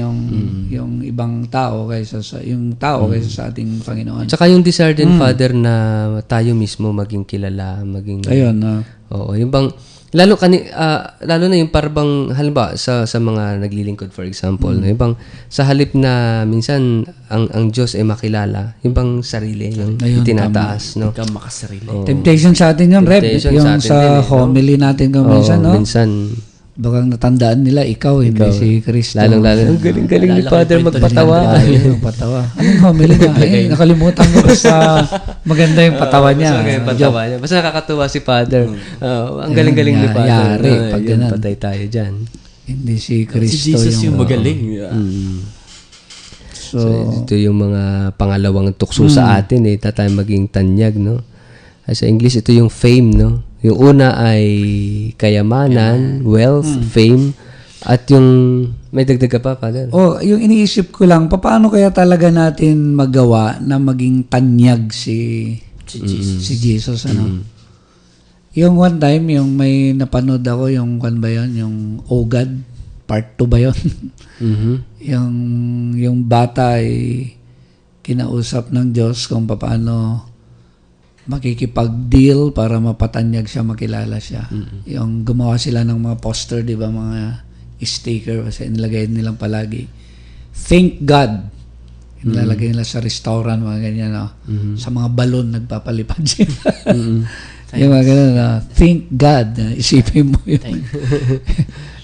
yung ibang tao kaysa sa kaysa sa ating Panginoon. Tsaka yung desire din, Father, na tayo mismo maging kilala, maging... Ayun, Oo, yung bang... Lalo na yung parang halimbawa sa mga naglilingkod, for example, yung bang sa halip na minsan ang Diyos ay makilala, yung bang sarili, yung itinataas, no? Ikaw makasarili. Temptation sa atin yun, Rep. Temptation Yung sa atin sa din, no? homily natin kung minsan, no? Minsan, Baka natandaan nila, ikaw, hindi si Kristo. lalong-lalo, ang galing-galing ni Father magpatawa. Patawa. Anong homily na? Nakalimutan ko sa maganda yung patawa niya. Basta nakakatuwa si Father. Ang galing-galing ni Father. Yari, pag Yun, ganun. patay tayo dyan. Hindi si Kristo. Si Jesus yung magaling. So, ito yung mga pangalawang tukso sa atin, tayo maging tanyag, no? Sa English, ito yung fame, no? Yung una ay kayamanan, wealth, fame, at yung, may dagdag ka pa, Father? yung iniisip ko lang, paano kaya talaga natin magawa na maging tanyag si Jesus, ano? Yung one time, yung may napanood ako, yung kan ba yun? Yung Oh God, part 2 ba yun? Yung bata ay kinausap ng Diyos kung paano makikipag-deal para mapatanyag siya, makilala siya. Yung gumawa sila ng mga poster, di ba, mga sticker, kasi nilagay nilang palagi. Thank God Nilalagay nila sa restaurant, mga ganyan, no? Sa mga balon, nagpapalipad sila. Yung mga ganun, no? Thank God. Isipin mo yun.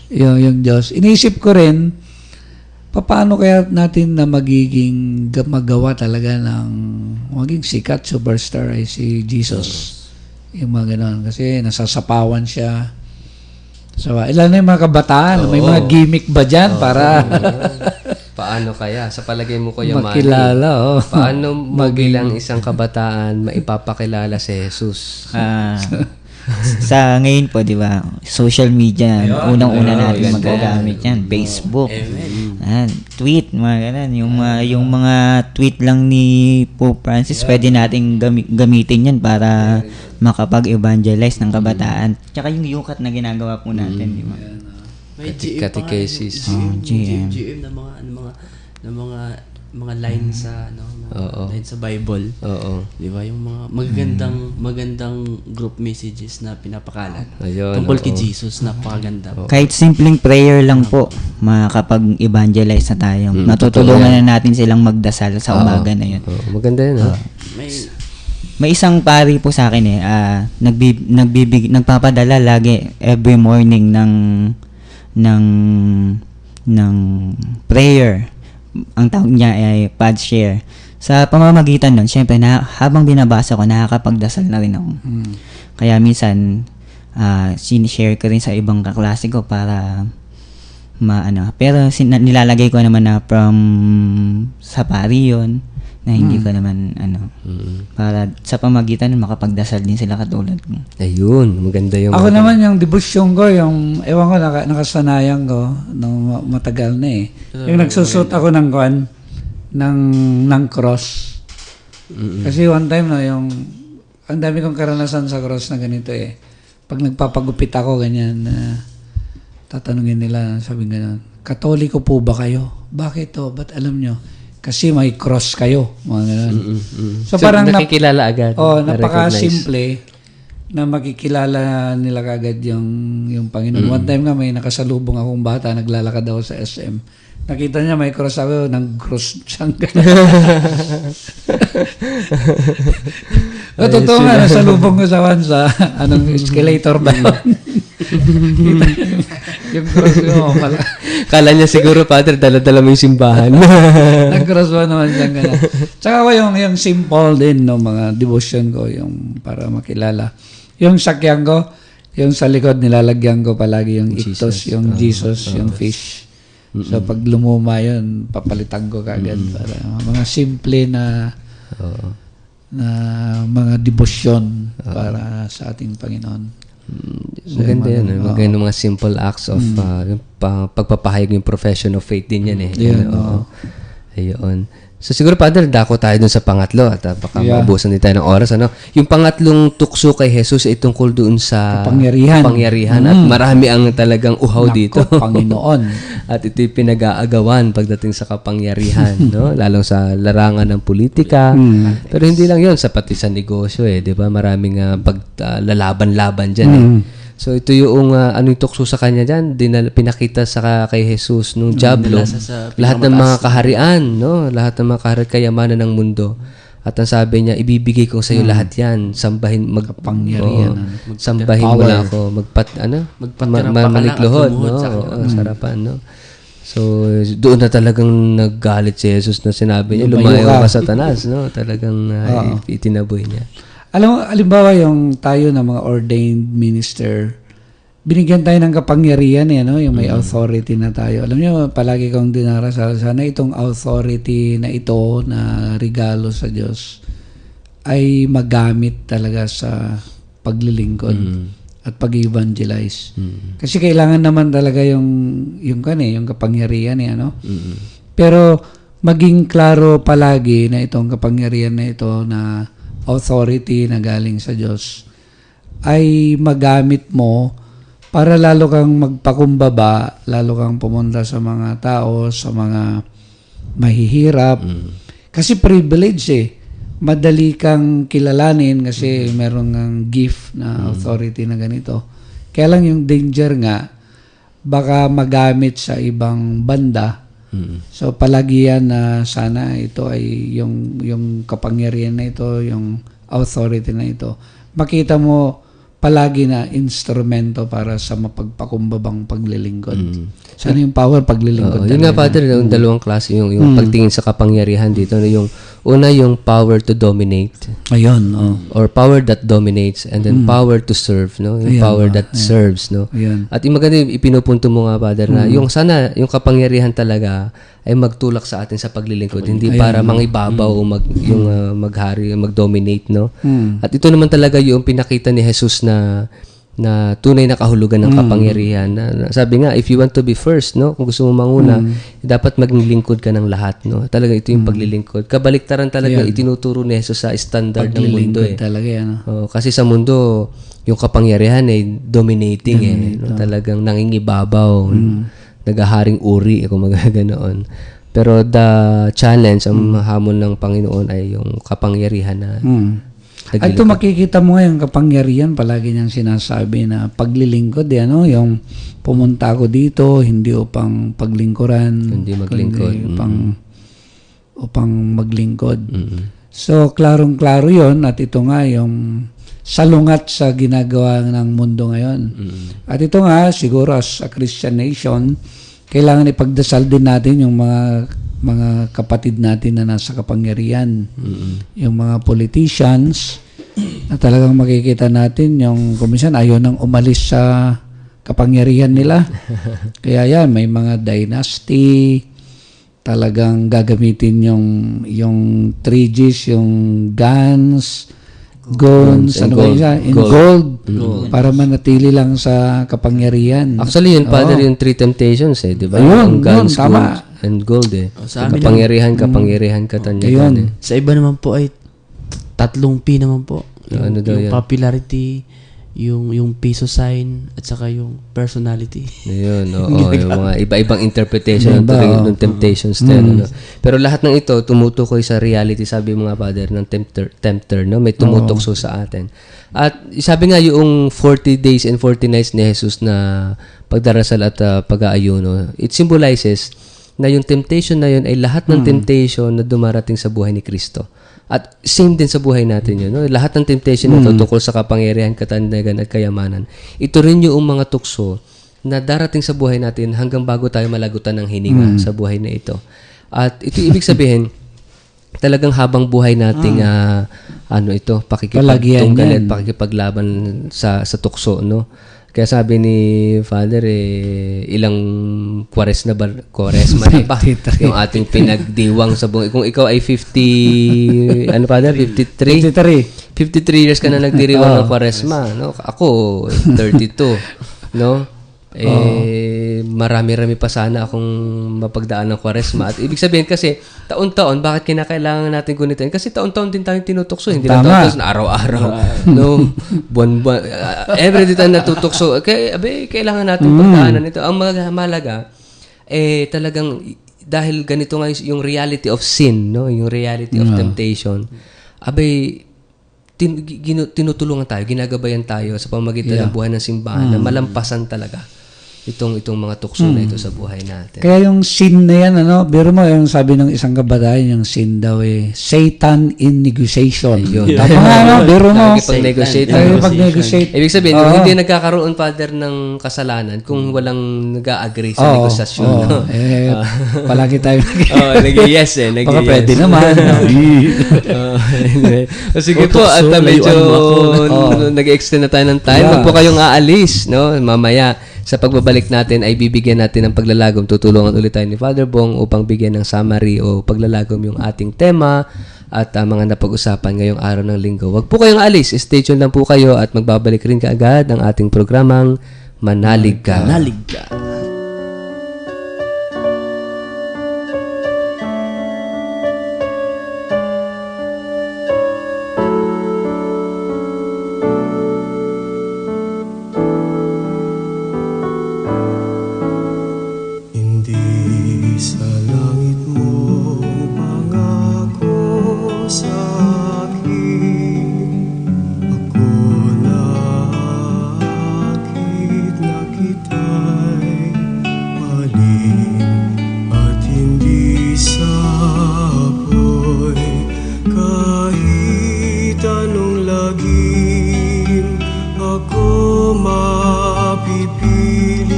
yung Diyos. Iniisip ko rin, paano kaya natin na magiging magawa talaga ng maging sikat superstar ay si Jesus. Yung mga ganun. Kasi nasasapawan siya. So, ilan na yung mga kabataan? May mga gimmick ba dyan para Paano kaya? Sa palagay mo, Kuya Manny, makilala? paano mo bilang isang kabataan maipapakilala si Jesus? Sa ngayon po, di ba, social media, unang-una natin magagamit yan. Facebook, tweet, mga ganun. Yung mga tweet lang ni Pope Francis, pwede nating gamitin yan para makapag-evangelize ng kabataan. Tsaka yung yukat na ginagawa po natin, di ba? May GM Catechesis. GM na mga line sa line sa Bible. Oo. Di ba? Yung mga magandang group messages na pinapakalat. Ayun, Tungkol kay oo. Jesus, napakaganda. Kahit simpleng prayer lang po, makakapag-evangelize na tayo. Natutulungan na natin silang magdasal sa umaga na yun. Oo, maganda yun, ha? May isang pari po sa akin nagpapadala lagi every morning ng prayer. Ang tawag niya ay pad share. Sa pamamagitan nun, syempre, habang binabasa ko, nakakapagdasal na rin ako. Kaya minsan, sinishare ko rin sa ibang kaklase ko para Pero nilalagay ko naman na from sa pari yun, na hindi ko naman, para sa pamagitan nun, makapagdasal din sila katulad ko. Ayun, maganda yung... Ako naman yung devotion ko, ewan ko, nakasanayan ko nung matagal na eh. Yung nagsusot ako ng kwan, ng cross. Kasi one time, ang dami kong karanasan sa cross na ganito eh. Pag nagpapagupit ako, ganyan, tatanungin nila, sabi ganyan, Katoliko po ba kayo? Bakit to? Ba't alam nyo? Kasi may cross kayo, mga ganun. So parang nakikilala agad. Napaka-simple na makikilala nila kagad yung Panginoon. One time nga may nakasalubong akong bata, naglalakad ako sa SM. Nakita niya may cross ako, nag-cross siyang totoo nga, nasalubong ko sa escalator ba yun? Yung cross ko, Kala niya siguro, Padre, dala-dala mo yung simbahan. nag-cross ba naman siyang gano'n. Tsaka ko yung simple din, mga devotion ko, yung para makilala. Yung sakyan ko, yung sa likod, nilalagyan ko palagi yung ictus, yung Jesus, yung fish. So, pag lumuma yun, papalitan ko kagad para mga simple na mga devotion para sa ating Panginoon. Maganda yan. Maganda mga simple acts of pagpapahayag yung profession of faith din yan eh. Ayun. So siguro, Padre, dako tayo dun sa pangatlo at baka maubusan din tayo ng oras. Yung pangatlong tukso kay Jesus ay tungkol doon sa kapangyarihan. At marami ang talagang uhaw dito. Panginoon. At ito'y pinag-aagawan pagdating sa kapangyarihan, no? Lalong sa larangan ng politika. Pero hindi lang yun, sa pati sa negosyo eh, 'di ba? Maraming lalaban-laban diyan eh. So ito yung yung tukso sa kanya diyan, pinakita sa kay Jesus nung diablo, lahat ng mga kaharian, no? Lahat ng mga kaharian, kayamanan ng mundo. At ang sabi niya, ibibigay ko sa iyo lahat 'yan. Sambahin, sambahin mo na ako, malikluhod, no? Sarapan, no? So doon na talagang naggalit si Jesus na sinabi niya, lumayo ka Satanas, no? Talagang itinaboy niya. Alam mo, alimbawa yung tayo na mga ordained minister, binigyan tayo ng kapangyarihan yung may authority na tayo. Alam niyo, palagi kong dinarasal, sana itong authority na ito na regalo sa Diyos ay magamit talaga sa paglilingkod at pag-evangelize. Kasi kailangan naman talaga yung kapangyarihan Pero maging klaro palagi na itong kapangyarihan na ito na authority na galing sa Diyos ay magamit mo para lalo kang magpakumbaba, lalo kang pumunta sa mga tao, sa mga mahihirap. Kasi privilege madali kang kilalanin kasi meron ng gift na authority na ganito. Kaya lang yung danger nga, baka magamit sa ibang banda So palagi yan na sana ito ay yung kapangyarihan na ito, yung authority na ito, makita mo palagi na instrumento para sa mapagpakumbabang paglilingkod. Sana yung power paglilingkod. Yun nga, Father, yung dalawang klase, yung pagtingin sa kapangyarihan dito, yung una yung power to dominate, Ayun, or power that dominates, and then power to serve, no? Yung Ayan, power that serves, no? Ayan. At yung maganda, ipinupunto mo nga, Father, na yung sana, yung kapangyarihan talaga ay magtulak sa atin sa paglilingkod, hindi para mangibabaw o maghari, mag-dominate, no? At ito naman talaga yung pinakita ni Jesus na tunay na kahulugan ng kapangyarihan. Na sabi nga, if you want to be first, no? Kung gusto mo manguna, dapat maging lingkod ka ng lahat, no? Talaga ito yung paglilingkod. Kabaliktaran talaga itinuturo ni Jesus sa standard ng mundo, Paglilingkod talaga yan. kasi sa mundo, yung kapangyarihan ay dominating, no? Talagang nangingibabaw, nagaharing uri, kung magaganoon. Pero the challenge, ang hamon ng Panginoon ay yung kapangyarihan na At ito makikita mo ngayon kapangyarihan, palagi niyang sinasabi na paglilingkod, yung pumunta ako dito, hindi upang paglingkuran, Hindi maglingkod. kundi upang maglingkod. So, klarong-klaro yon, at ito nga yung salungat sa ginagawa ng mundo ngayon. At ito nga, siguro as a Christian nation, kailangan ipagdasal din natin yung mga kapatid natin na nasa kapangyarihan, yung mga politicians, na talagang makikita natin yung kuminsan ayaw nang umalis sa kapangyarihan nila. Kaya yan, may mga dynasty, talagang gagamitin yung 3Gs, yung guns, and ano ba gold. yun? In gold. Para manatili lang sa kapangyarihan. Actually, yun, Father, yung three temptations, di ba? Ayun, Yung guns, yun, tama. gold, and gold, sa amin kapangyarihan, katanyagan, Ayun. Sa iba naman po ay 3 P naman po. Ano daw yan? Yung popularity, yung peso sign, at saka yung personality. Ayun, yung mga iba-ibang interpretation ng temptations din. Ano. Pero lahat ng ito, tumutukoy sa reality, sabi mga Father, ng tempter, no? May tumutukso sa atin. At sabi nga, yung 40 days and 40 nights ni Jesus na pagdarasal at pag-aayuno, it symbolizes na yung temptation na yun ay lahat ng temptation na dumarating sa buhay ni Kristo. At same din sa buhay natin yun. No? Lahat ng temptation na tungkol sa kapangyarihan, katandagan at kayamanan, ito rin yung mga tukso na darating sa buhay natin hanggang bago tayo malagutan ng hininga sa buhay na ito. At ito ibig sabihin, talagang habang buhay nating pakikipagtunggal at pakikipaglaban sa tukso, no? Kaya sabi ni Father, ilang Kwaresma na ba? Yung ating pinagdiwang sa buhay. Kung ikaw ay 53 years ka na nagdiriwang ng Kwaresma, no? Ako, 32, no? Marami-rami pa sana akong mapagdaan ng Kwaresma. At ibig sabihin kasi, taon-taon, bakit kinakailangan natin gunitin? Kasi taon-taon din tayong tinutukso. Hindi lang taon-taon, araw-araw. No? Buwan-buwan. Every day tayo natutukso. Kailangan natin pagdaanan ito. Ang mahalaga, talagang, dahil ganito nga yung reality of sin, no? Yung reality of temptation, tinutulungan tayo, ginagabayan tayo sa pamamagitan ng buhay ng simbahan na malampasan talaga itong mga tukso na ito sa buhay natin. Kaya yung sin na yan, biro mo, yung sabi ng isang kabatayan, yung sin daw Satan in negotiation. Tama nga, biro mo. Nakikipag-negotiate. Ibig sabihin, hindi nagkakaroon, Father, ng kasalanan kung walang nag-a-agree sa negosasyon. No? Palagi tayo nag-yes baka pwede naman. Anyway. Sige po, at medyo nag-extend na tayo ng time. Huwag po kayong aalis, no? Mamaya, sa pagbabalik natin ay bibigyan natin ng paglalagom. Tutulungan ulit tayo ni Father Bong upang bigyan ng summary o paglalagom yung ating tema at mga napag-usapan ngayong araw ng linggo. Huwag po kayong alis. Stay tuned lang po kayo at magbabalik rin kaagad ang ating programang Manalig Ka. Manalig Ka. Nakit na kita'y mapipili,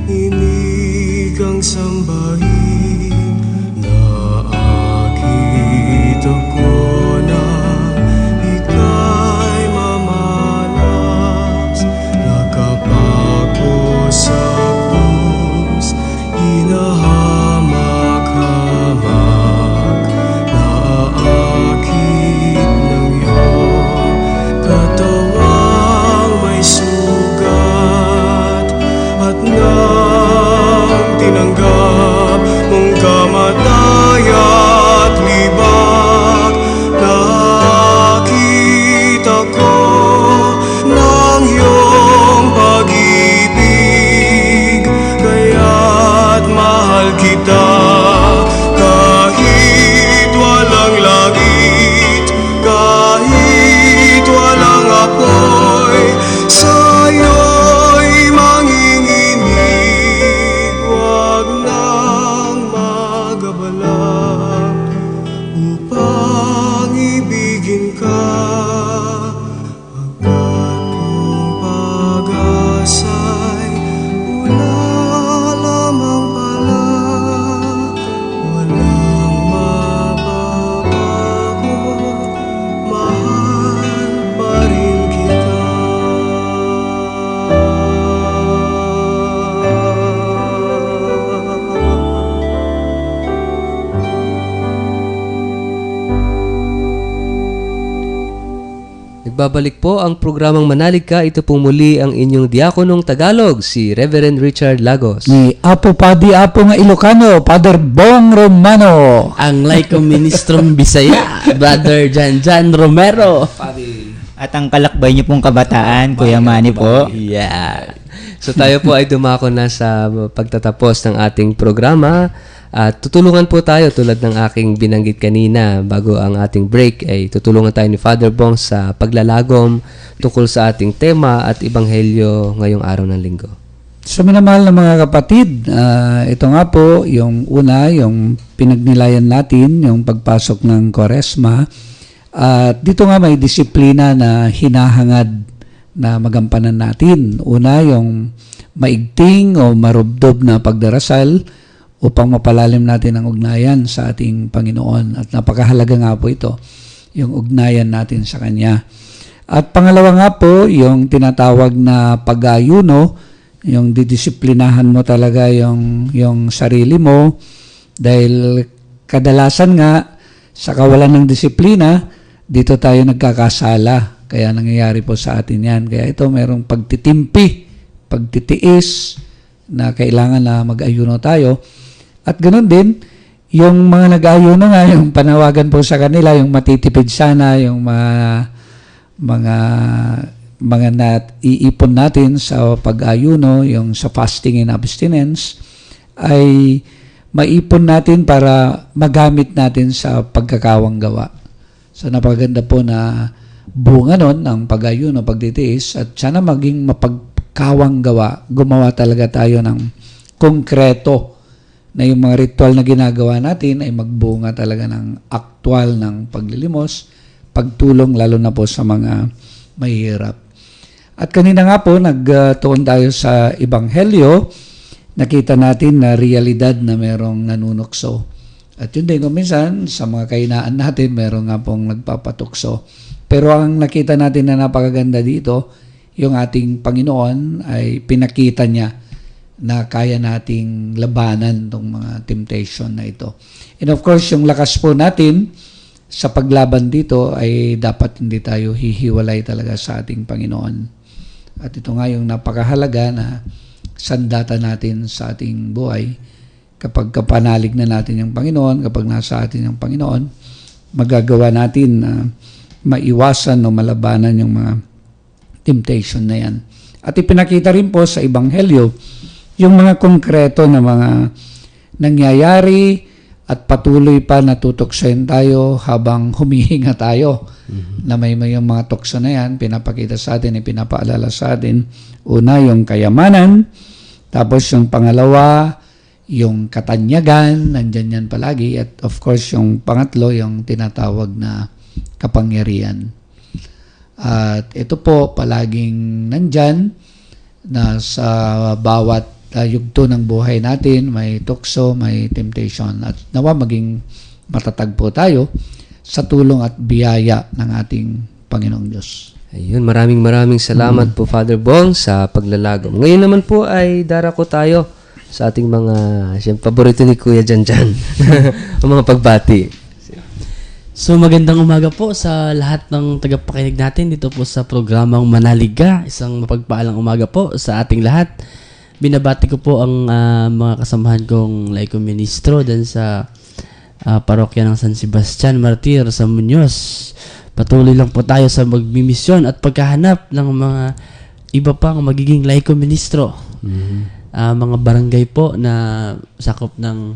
inig ang sambahin. Nakita ko na ika'y mamalas, nakapako sa krus, hinahamak-hamak, naaakit ng iyong katawang may sugat, at nang tinanggap mong kamatayat libag, nakita ko ng iyong pag-ibig, kaya't mahal kita kahit walang langit, kahit walang apoy, sa'yo'y manginginig. Huwag nang mag-abala upang ibigin ka, agad kong pag-asa'y wala lamang pala, walang mababago, mahal pa rin kita. Nagbabalik po ang programang Manalig Ka. Ito pong muli ang inyong diakonong Tagalog, si Reverend Richard Lagos. Ni Apo Padi Apo nga Ilocano, Father Bong Romano. Ang Laiko Ministrong Bisaya, Brother Janjan Romero. At ang kalakbay niyo pong kabataan, Kuya Manny po. Yeah. So tayo po ay dumako na sa pagtatapos ng ating programa. At tutulungan po tayo tulad ng aking binanggit kanina bago ang ating break ay tutulungan tayo ni Father Bong sa paglalagom tungkol sa ating tema at ebanghelyo ngayong araw ng linggo. So minamahal na mga kapatid, ito nga po yung una, yung pinagnilayan natin, yung pagpasok ng Kwaresma. At dito nga may disiplina na hinahangad na magampanan natin. Una, yung maigting o marubdob na pagdarasal upang mapalalim natin ang ugnayan sa ating Panginoon. At napakahalaga nga po ito, yung ugnayan natin sa Kanya. At pangalawa nga po, yung tinatawag na pag-ayuno, yung didisiplinahan mo talaga yung sarili mo, dahil kadalasan nga, sa kawalan ng disiplina, dito tayo nagkakasala. Kaya nangyayari po sa atin yan. Kaya ito merong pagtitimpi, pagtitiis, na kailangan na mag-ayuno tayo. At ganoon din, yung mga nag-ayuno nga, yung panawagan po sa kanila, yung matitipid sana, yung mga iipon natin sa pag-ayuno, yung sa fasting and abstinence, ay maipon natin para magamit natin sa pagkakawang gawa. So napaganda po na bunga nun ang pag-ayuno, pagtitiis, at sana maging mapagkawang gawa, gumawa talaga tayo ng konkreto na yung mga ritual na ginagawa natin ay magbunga talaga ng aktwal ng paglilimos, pagtulong lalo na po sa mga mahihirap. At kanina nga po, nagtuon tayo sa Ebanghelyo, nakita natin na realidad na merong nanunukso. At yun din, kung minsan, sa mga kainaan natin, meron nga pong nagpapatukso. Pero ang nakita natin na napakaganda dito, yung ating Panginoon ay pinakita niya na kaya nating labanan itong mga temptation na ito. And of course, yung lakas po natin sa paglaban dito ay dapat hindi tayo hihiwalay talaga sa ating Panginoon. At ito nga yung napakahalaga na sandata natin sa ating buhay. Kapag kapanalig na natin yung Panginoon, kapag nasa atin yung Panginoon, magagawa natin na maiwasan o malabanan yung mga temptation na yan. At ipinakita rin po sa Ebanghelyo yung mga konkreto na mga nangyayari at patuloy pa natutoksohin tayo habang humihinga tayo. Na may yung mga tukso na yan, pinapakita sa atin, ipinapaalala sa atin. Una, yung kayamanan. Tapos yung pangalawa, yung katanyagan, nandyan yan palagi. At of course, yung pangatlo, yung tinatawag na kapangyarihan. At ito po palaging nandyan na sa bawat yugto ng buhay natin, may tukso, may temptation. At nawa maging matatag po tayo sa tulong at biyaya ng ating Panginoong Diyos. Ayun, maraming salamat po Father Bong sa paglalagom. Ngayon naman po ay darako tayo sa ating mga paborito ni Kuya Janjan. Ang mga pagbati. So magandang umaga po sa lahat ng tagapakinig natin dito po sa programang Manaliga. Isang mapagpaalang umaga po sa ating lahat. Binabati ko po ang mga kasamahan kong laiko ministro dyan sa parokya ng San Sebastian Martir sa Muñoz. Patuloy lang po tayo sa magmimisyon at pagkahanap ng mga iba pang magiging laiko ministro. Mga barangay po na sakop ng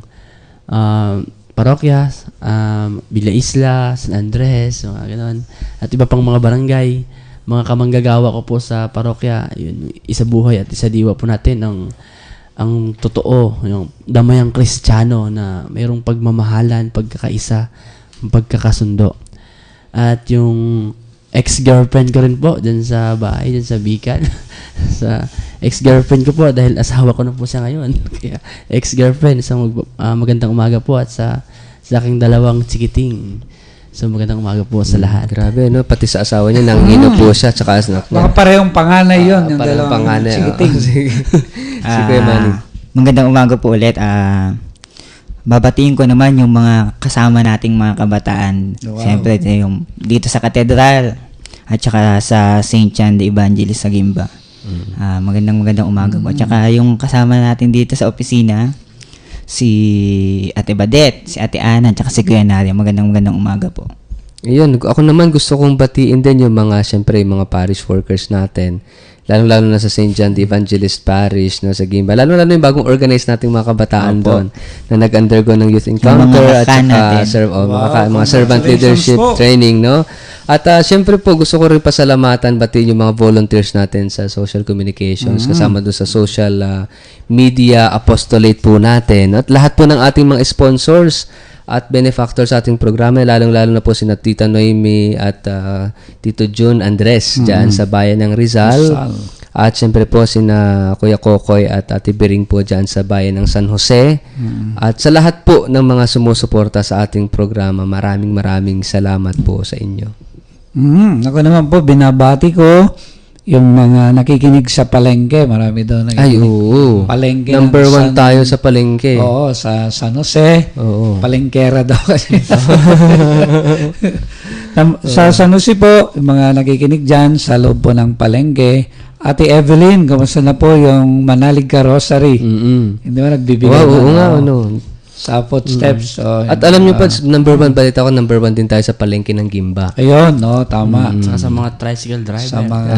parokya, Villa Isla, San Andres, mga gano'n. At iba pang mga barangay, mga kamanggagawa ko po sa parokya, yun, isa buhay at isa diwa po natin ang totoo, yung damayang Kristiyano na mayroong pagmamahalan, pagkakaisa, pagkakasundo. At yung ex-girlfriend ko rin po dyan sa bahay, dyan sa Bican. Sa ex-girlfriend ko po dahil asawa ko na po siya ngayon. Kaya ex-girlfriend, isang magandang umaga po at sa aking dalawang chikiting. So magandang umaga po sa lahat. Grabe, no? Pati sa asawa niya, nangino po siya, tsaka anak niya. Baka parehong panganay yun, yung Parehong dalawang panganay. sigiting. Sige. Si Kuya Manny. Magandang umaga po ulit. Babatiin ko naman yung mga kasama nating mga kabataan. Wow. Siyempre, yung dito sa katedral at saka sa St. John the Evangelist sa Gimba. Magandang umaga po. At saka yung kasama natin dito sa opisina, si Ate Badet, si Ate Ana, at saka si Kuya Nari. Magandang umaga po. Ayun, ako naman gusto kong batiin din yung mga, syempre, yung mga parish workers natin. Lalo-lalo na sa St. John the Evangelist Parish, no, sa Gimba. Lalo-lalo yung bagong organize nating mga kabataan doon na nag-undergo ng youth encounter at saka mga servant leadership training, no? At syempre po, gusto ko rin pasalamatan, batiin yung mga volunteers natin sa social communications, kasama doon sa social media apostolate po natin. At lahat po ng ating mga sponsors at benefactors sa ating programa, lalong-lalo na po sina Tita Noemi at Tito June Andres dyan sa bayan ng Rizal. At syempre po sina Kuya Kokoy at Ate Bering po dyan sa bayan ng San Jose. At sa lahat po ng mga sumusuporta sa ating programa, maraming salamat po sa inyo. Ako naman po, binabati ko yung mga nakikinig sa palengke. Marami daw nakikinig. Ay, oo. Palengke Number 1 tayo sa palengke. Oo, sa San Jose. Oo. Palengkera daw kasi. Sa San Jose po, yung mga nakikinig dyan sa loob po ng palengke. Ate Evelyn, kamusta na po yung Manalig Ka Rosary? Hindi ba nagbibigay Oo nga, ano. sa footsteps. So, At alam niyo pa, number 1 balita ko, number 1 din tayo sa palengke ng Gimba. ayun, no, tama. Saka sa mga tricycle driver. Sa mga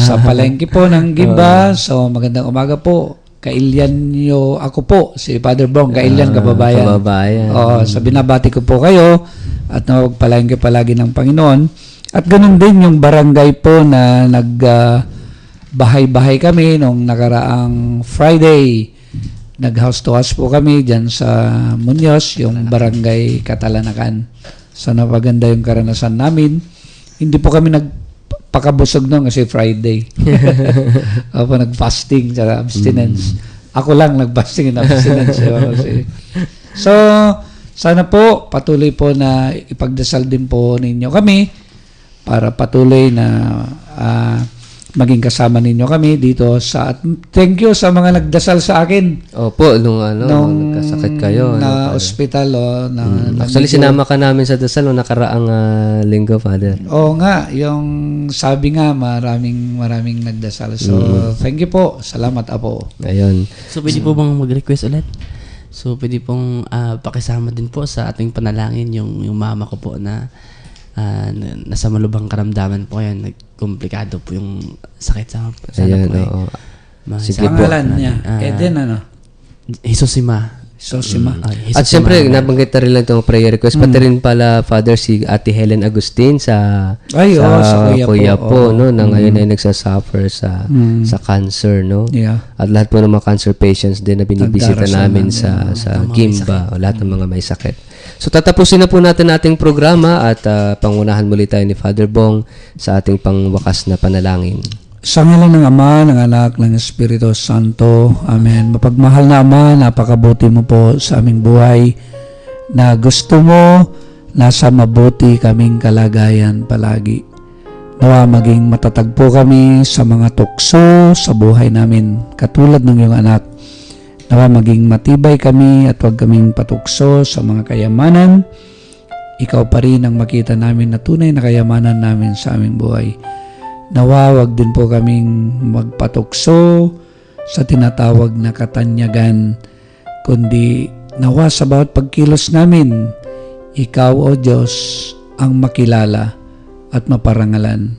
sa palengke po ng Gimba. So magandang umaga po. Kailian niyo ako po, si Father Bong, Kailian kababayan. Kababayan. So binabati ko po kayo at nawagpalengke palagi ng Panginoon. At ganun din yung barangay po na bahay-bahay kami nung nakaraang Friday. Nag-house to house po kami dyan sa Muñoz, yung barangay Katalanakan. So napaganda yung karanasan namin. Hindi po kami nagpakabusog noon kasi Friday. Ako nag-fasting tsaka abstinence. Ako lang nag-fasting and abstinence. So, sana po patuloy po na ipagdasal din po ninyo kami para patuloy na maging kasama ninyo kami dito sa at thank you sa mga nagdasal sa akin Opo, nung nagkasakit kayo. na ospital Actually, sinama ka namin sa dasal nung nakaraang linggo, Father. Oo nga, yung sabi nga maraming nagdasal. So, thank you po. Salamat Apo. Ayun. So pwede po bang mag-request ulit? So pwede pong pakisama din po sa ating panalangin yung mama ko po na nasa malubhang karamdaman po yan. Komplikado po yung sakit sa sana Ayan, po oo. Sige po. Pangalan niya, Eden ano? Jesusima. So, si Ma. At siyempre, nabanggit na rin lang itong prayer request. Pati rin pala, Father, si Ate Helen Agustin sa sa kuya po, Oo. no, na ngayon ay nagsasuffer sa cancer, no? Yeah. At lahat po ng mga cancer patients din na binibisita Nagdarasal namin namin, sa Gimba, o lahat ng mga may sakit. So, tatapusin na po natin ating programa at pangunahan muli tayo ni Father Bong sa ating pangwakas na panalangin. Sa ngalan ng Ama, ng Anak, ng Espiritu Santo. Amen. Mapagmahal na Ama, napakabuti mo po sa aming buhay na gusto mo nasa mabuti kaming kalagayan palagi. Nawa maging matatag po kami sa mga tukso sa buhay namin, katulad ng iyong anak. Nawa maging matibay kami at huwag kaming patukso sa mga kayamanan. Ikaw pa rin ang makita namin na tunay na kayamanan namin sa aming buhay. Nawa wag din po kaming magpatukso sa tinatawag na katanyagan, kundi nawa sa bawat pagkilos namin, Ikaw, O Diyos, ang makilala at maparangalan.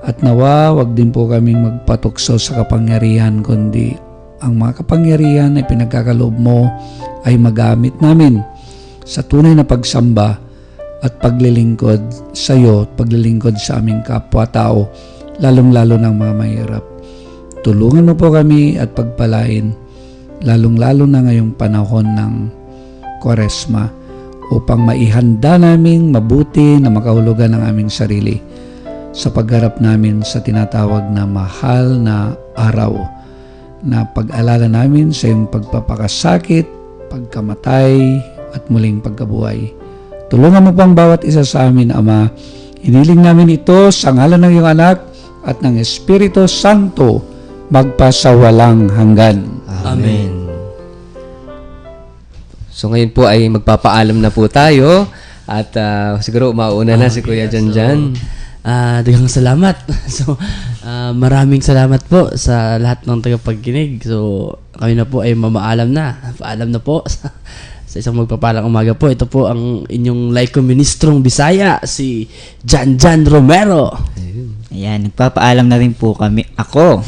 At nawa wag din po kaming magpatukso sa kapangyarihan, kundi ang mga kapangyarihan na pinagkakaloob mo ay magamit namin sa tunay na pagsamba at paglilingkod sa iyo at paglilingkod sa aming kapwa-tao, lalong-lalo ng mga mahirap. Tulungan mo po kami at pagpalain, lalong-lalo na ngayong panahon ng Kwaresma, upang maihanda naming mabuti na makahulugan ang aming sarili sa pagharap namin sa tinatawag na mahal na araw, na pag-alala namin sa iyong pagpapakasakit, pagkamatay, at muling pagkabuhay. Tulungan mo pang bawat isa sa amin, Ama. Hiniling namin ito sa ngalan ng iyong anak at ng Espiritu Santo, magpasawalang hanggan. Amen. So ngayon po ay magpapaalam na po tayo at siguro mauna na si Kuya Janjan. Daghang salamat. So, maraming salamat po sa lahat ng tagapagkinig. So, kami na po ay mamaalam na. Paalam na po sa isang magpapalang umaga po. Ito po ang inyong Laiko Ministrong Bisaya, si Janjan Romero. Ayan, nagpapaalam na rin po kami, ako,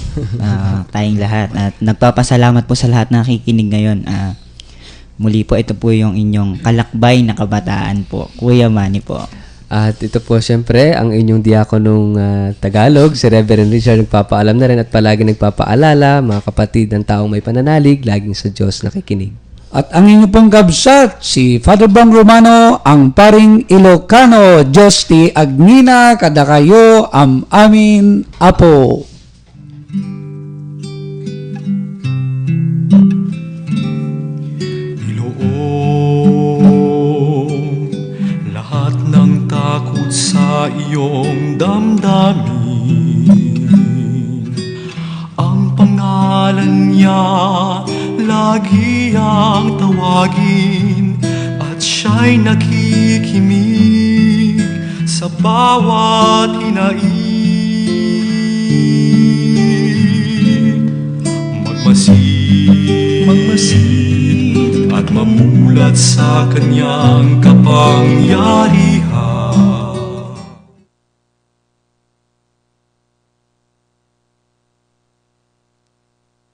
tayong lahat. At nagpapasalamat po sa lahat na nakikinig ngayon. Muli po, ito po yung inyong kalakbay na kabataan po. Kuya Manny po. At ito po siyempre ang inyong diakonong Tagalog, si Reverend Richard, nagpapaalam na rin at palagi nagpapaalala, mga kapatid ng taong may pananalig, laging sa Diyos nakikinig. At ang inyong pong kabsat, si Father Bong Romano, ang paring Ilocano, Diyos ti Agnina, kada kayo am amin apo. Inoong lahat ng takot sa iyong damdamin, ang pangalan niya lagi ang tawagin, at siya'y nakikinig sa bawat hinaing. Magmasid at mamulat sa kanyang kapangyarihan.